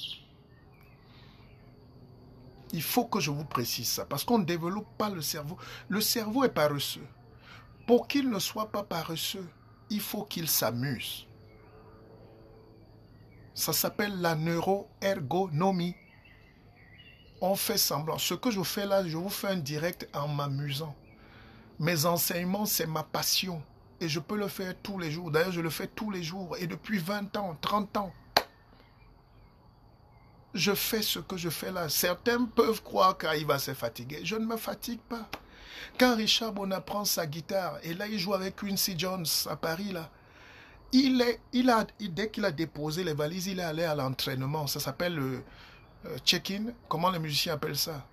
Il faut que je vous précise ça, parce qu'on ne développe pas le cerveau. Le cerveau est paresseux. Pour qu'il ne soit pas paresseux, il faut qu'il s'amuse. Ça s'appelle la neuroergonomie. On fait semblant. Ce que je fais là, je vous fais un direct en m'amusant. Mes enseignements, c'est ma passion. Et je peux le faire tous les jours. D'ailleurs, je le fais tous les jours. Et depuis 20 ans, 30 ans. Je fais ce que je fais là. Certains peuvent croire qu'il va se fatiguer. Je ne me fatigue pas. Quand Richard Bona prend sa guitare, et là, il joue avec Quincy Jones à Paris, là, dès qu'il a déposé les valises, il est allé à l'entraînement. Ça s'appelle le check-in. Comment les musiciens appellent ça?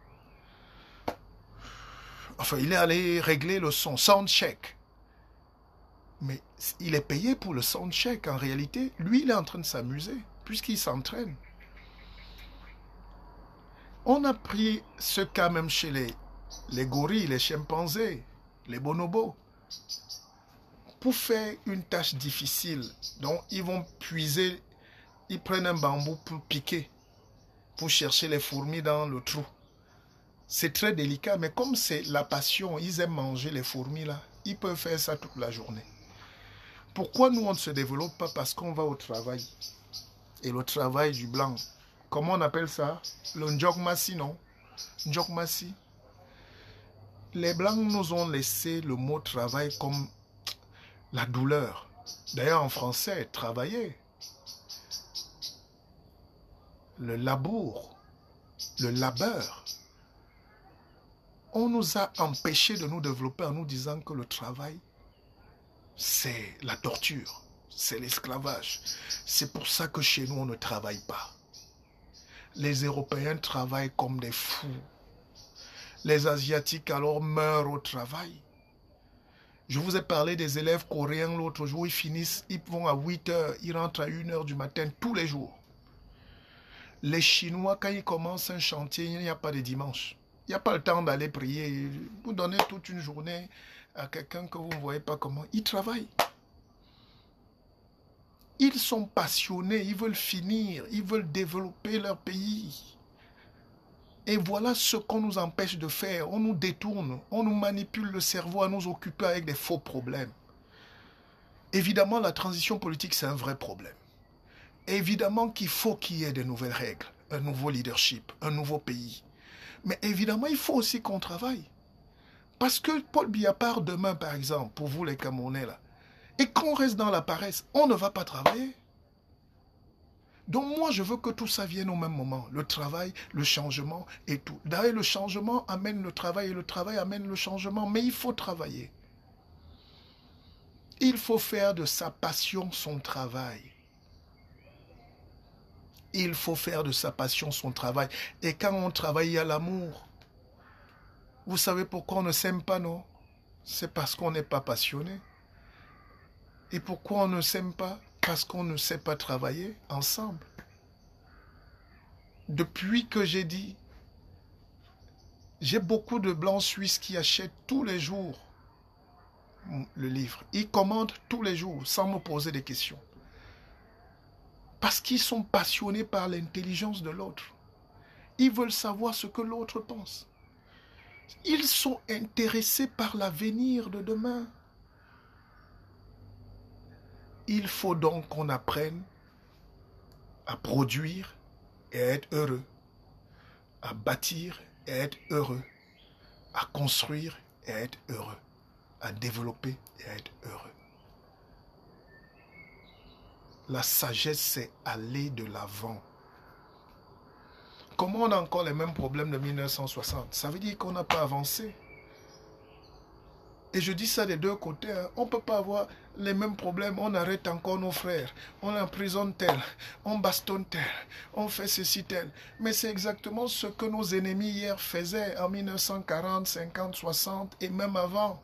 Enfin, il est allé régler le son, sound check. Mais il est payé pour le sound check. En réalité, lui, il est en train de s'amuser, puisqu'il s'entraîne. On a pris ce cas même chez les gorilles, les chimpanzés, les bonobos, pour faire une tâche difficile. Donc, ils vont puiser, ils prennent un bambou pour piquer, pour chercher les fourmis dans le trou. C'est très délicat, mais comme c'est la passion, ils aiment manger les fourmis là, ils peuvent faire ça toute la journée. Pourquoi nous, on ne se développe pas? Parce qu'on va au travail. Et le travail du blanc, comment on appelle ça? Le njokmasi, non? Njokmasi. Les blancs nous ont laissé le mot travail comme la douleur. D'ailleurs, en français, travailler. Le labour, le labeur. On nous a empêchés de nous développer en nous disant que le travail, c'est la torture, c'est l'esclavage. C'est pour ça que chez nous, on ne travaille pas. Les Européens travaillent comme des fous. Les Asiatiques alors meurent au travail. Je vous ai parlé des élèves coréens l'autre jour, ils vont à 8 heures, ils rentrent à 1 heure du matin tous les jours. Les Chinois, quand ils commencent un chantier, il n'y a pas de dimanche. Il n'y a pas le temps d'aller prier. Vous donnez toute une journée à quelqu'un que vous ne voyez pas comment. Ils travaillent. Ils sont passionnés, ils veulent finir, ils veulent développer leur pays. Et voilà ce qu'on nous empêche de faire. On nous détourne, on nous manipule le cerveau à nous occuper avec des faux problèmes. Évidemment, la transition politique, c'est un vrai problème. Évidemment qu'il faut qu'il y ait de nouvelles règles, un nouveau leadership, un nouveau pays. Mais évidemment, il faut aussi qu'on travaille. Parce que Paul Biya part demain, par exemple, pour vous les Camerounais, là, et qu'on reste dans la paresse, on ne va pas travailler. Donc moi, je veux que tout ça vienne au même moment. Le travail, le changement et tout. D'ailleurs, le changement amène le travail et le travail amène le changement. Mais il faut travailler. Il faut faire de sa passion son travail. Il faut faire de sa passion son travail. Et quand on travaille, il y a l'amour. Vous savez pourquoi on ne s'aime pas, non? C'est parce qu'on n'est pas passionné. Et pourquoi on ne s'aime pas? Parce qu'on ne sait pas travailler ensemble. Depuis que j'ai dit, j'ai beaucoup de blancs suisses qui achètent tous les jours le livre. Ils commandent tous les jours sans me poser des questions. Parce qu'ils sont passionnés par l'intelligence de l'autre. Ils veulent savoir ce que l'autre pense. Ils sont intéressés par l'avenir de demain. Il faut donc qu'on apprenne à produire et à être heureux, à bâtir et à être heureux, à construire et à être heureux, à développer et à être heureux. La sagesse, c'est aller de l'avant. Comment on a encore les mêmes problèmes de 1960? Ça veut dire qu'on n'a pas avancé. Et je dis ça des deux côtés. Hein. On ne peut pas avoir les mêmes problèmes. On arrête encore nos frères. On emprisonne tel. On bastonne tel. On fait ceci tel. Mais c'est exactement ce que nos ennemis hier faisaient en 1940, 50, 60 et même avant.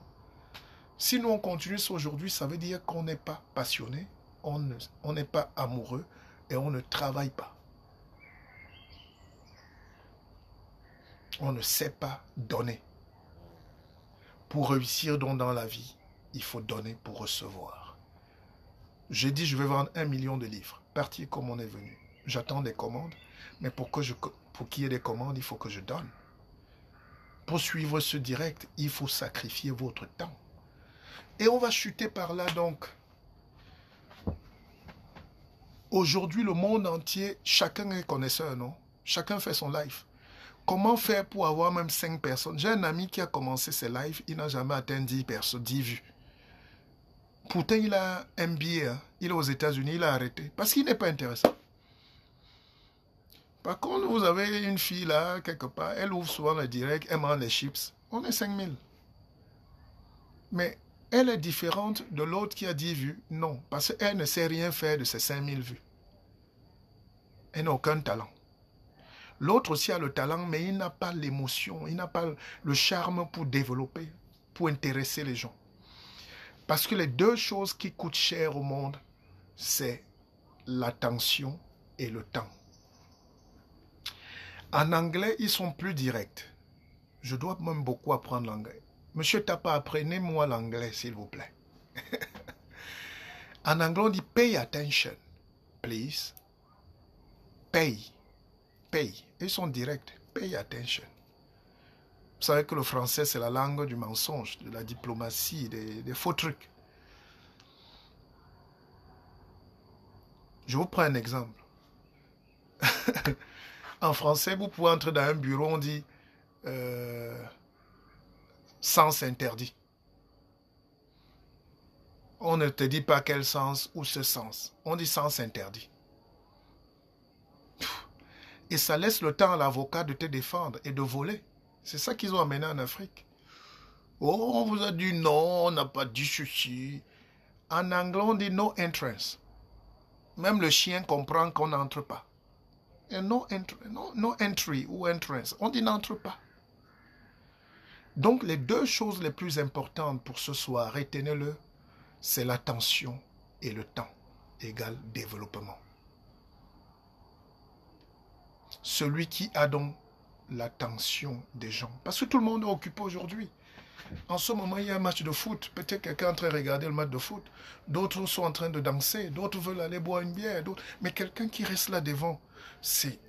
Si nous on continue ça aujourd'hui, ça veut dire qu'on n'est pas passionné, on n'est pas amoureux et on ne travaille pas. On ne sait pas donner. Pour réussir donc dans la vie, il faut donner pour recevoir. J'ai dit je vais vendre 1 million de livres. Partir comme on est venu. J'attends des commandes, mais pour qu'il y ait des commandes, il faut que je donne. Pour suivre ce direct, il faut sacrifier votre temps. Et on va chuter par là donc. Aujourd'hui, le monde entier, chacun est connaisseur, non? Chacun fait son live. Comment faire pour avoir même 5 personnes? J'ai un ami qui a commencé ses lives, il n'a jamais atteint 10 personnes, 10 vues. Pourtant, il a un billet, hein. Il est aux États-Unis, il a arrêté. Parce qu'il n'est pas intéressant. Par contre, vous avez une fille là, quelque part, elle ouvre souvent le direct, elle mange les chips. On est 5000. Mais elle est différente de l'autre qui a 10 vues. Non, parce qu'elle ne sait rien faire de ces 5000 vues. Elle n'a aucun talent. L'autre aussi a le talent, mais il n'a pas l'émotion, il n'a pas le charme pour développer, pour intéresser les gens. Parce que les deux choses qui coûtent cher au monde, c'est l'attention et le temps. En anglais, ils sont plus directs. Je dois même beaucoup apprendre l'anglais. Monsieur Tapa, apprenez-moi l'anglais, s'il vous plaît. En anglais, on dit pay attention, please. Pay. Pay. Ils sont directs. Pay attention. Vous savez que le français, c'est la langue du mensonge, de la diplomatie, des faux trucs. Je vous prends un exemple. En français, vous pouvez entrer dans un bureau, on dit sens interdit. On ne te dit pas quel sens ou ce sens. On dit sens interdit. Et ça laisse le temps à l'avocat de te défendre et de voler. C'est ça qu'ils ont amené en Afrique. Oh, on vous a dit non, on n'a pas dit ceci. En anglais, on dit no entrance. Même le chien comprend qu'on n'entre pas. Et no entry ou entrance. On dit n'entre pas. Donc, les deux choses les plus importantes pour ce soir, retenez-le, c'est l'attention et le temps égale développement. Celui qui a donc l'attention des gens. Parce que tout le monde est occupé aujourd'hui. En ce moment, il y a un match de foot. Peut-être quelqu'un est en train de regarder le match de foot. D'autres sont en train de danser. D'autres veulent aller boire une bière. Mais quelqu'un qui reste là devant, c'est...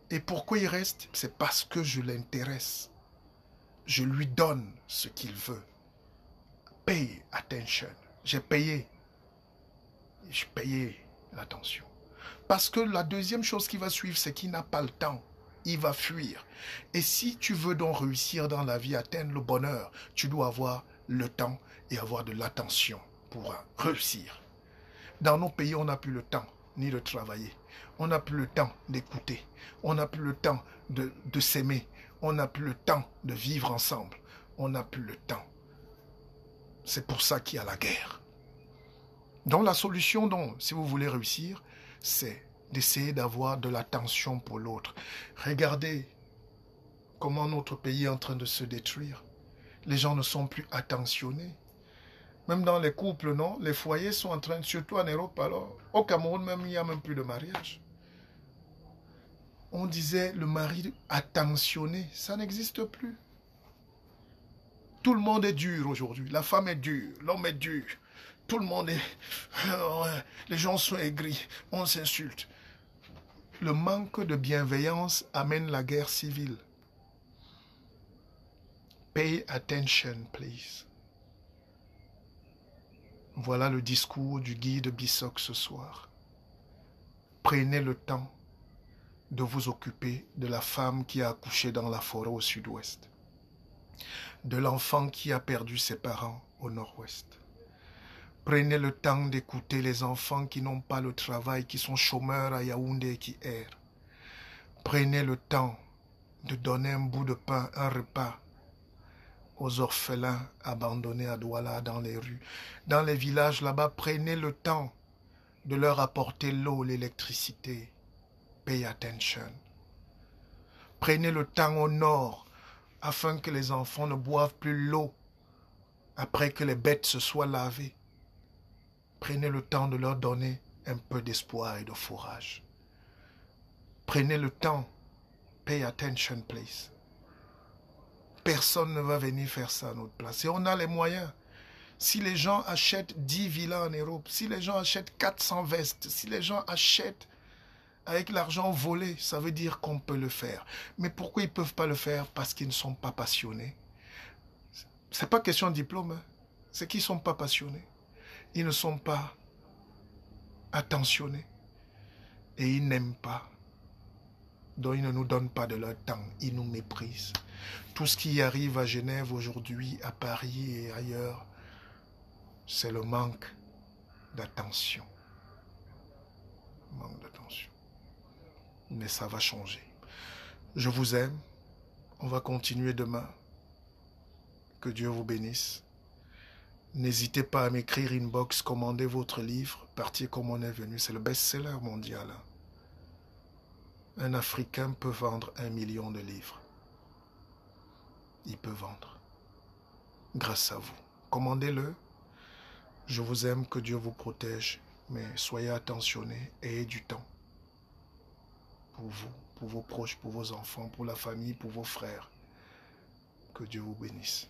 Et pourquoi il reste? C'est parce que je l'intéresse. Je lui donne ce qu'il veut. Pay attention. J'ai payé. J'ai payé l'attention. Parce que la deuxième chose qui va suivre, c'est qu'il n'a pas le temps. Il va fuir. Et si tu veux donc réussir dans la vie, atteindre le bonheur, tu dois avoir le temps et avoir de l'attention pour réussir. Dans nos pays, on n'a plus le temps ni de travailler. On n'a plus le temps d'écouter. On n'a plus le temps de s'aimer. On n'a plus le temps de vivre ensemble. On n'a plus le temps. C'est pour ça qu'il y a la guerre. Donc la solution, donc, si vous voulez réussir, c'est d'essayer d'avoir de l'attention pour l'autre. Regardez comment notre pays est en train de se détruire. Les gens ne sont plus attentionnés. Même dans les couples, non? Les foyers sont en train, surtout en Europe, alors. Au Cameroun, même, il n'y a même plus de mariage. On disait le mari attentionné, ça n'existe plus. Tout le monde est dur aujourd'hui. La femme est dure, l'homme est dur. Tout le monde est... Les gens sont aigris, on s'insulte. Le manque de bienveillance amène la guerre civile. Pay attention, please. Voilà le discours du guide Bissock ce soir. Prenez le temps de vous occuper de la femme qui a accouché dans la forêt au sud-ouest, de l'enfant qui a perdu ses parents au nord-ouest. Prenez le temps d'écouter les enfants qui n'ont pas le travail, qui sont chômeurs à Yaoundé et qui errent. Prenez le temps de donner un bout de pain, un repas aux orphelins abandonnés à Douala dans les rues. Dans les villages là-bas, prenez le temps de leur apporter l'eau, l'électricité. Pay attention. Prenez le temps au nord afin que les enfants ne boivent plus l'eau après que les bêtes se soient lavées. Prenez le temps de leur donner un peu d'espoir et de fourrage. Prenez le temps. Pay attention, please. Personne ne va venir faire ça à notre place. Et on a les moyens. Si les gens achètent 10 villas en Europe, si les gens achètent 400 vestes, si les gens achètent avec l'argent volé, ça veut dire qu'on peut le faire. Mais pourquoi ils ne peuvent pas le faire? Parce qu'ils ne sont pas passionnés. Ce n'est pas question de diplôme. Hein. C'est qu'ils ne sont pas passionnés. Ils ne sont pas attentionnés. Et ils n'aiment pas. Donc ils ne nous donnent pas de leur temps. Ils nous méprisent. Tout ce qui arrive à Genève aujourd'hui, à Paris et ailleurs, c'est le manque d'attention. Manque d'attention. Mais ça va changer. Je vous aime. On va continuer demain. Que Dieu vous bénisse. N'hésitez pas à m'écrire inbox, commandez votre livre, Partir comme on est venu. C'est le best-seller mondial. Un Africain peut vendre 1 million de livres. Il peut vendre. Grâce à vous. Commandez-le. Je vous aime, que Dieu vous protège. Mais soyez attentionnés, ayez du temps. Pour vous, pour vos proches, pour vos enfants, pour la famille, pour vos frères. Que Dieu vous bénisse.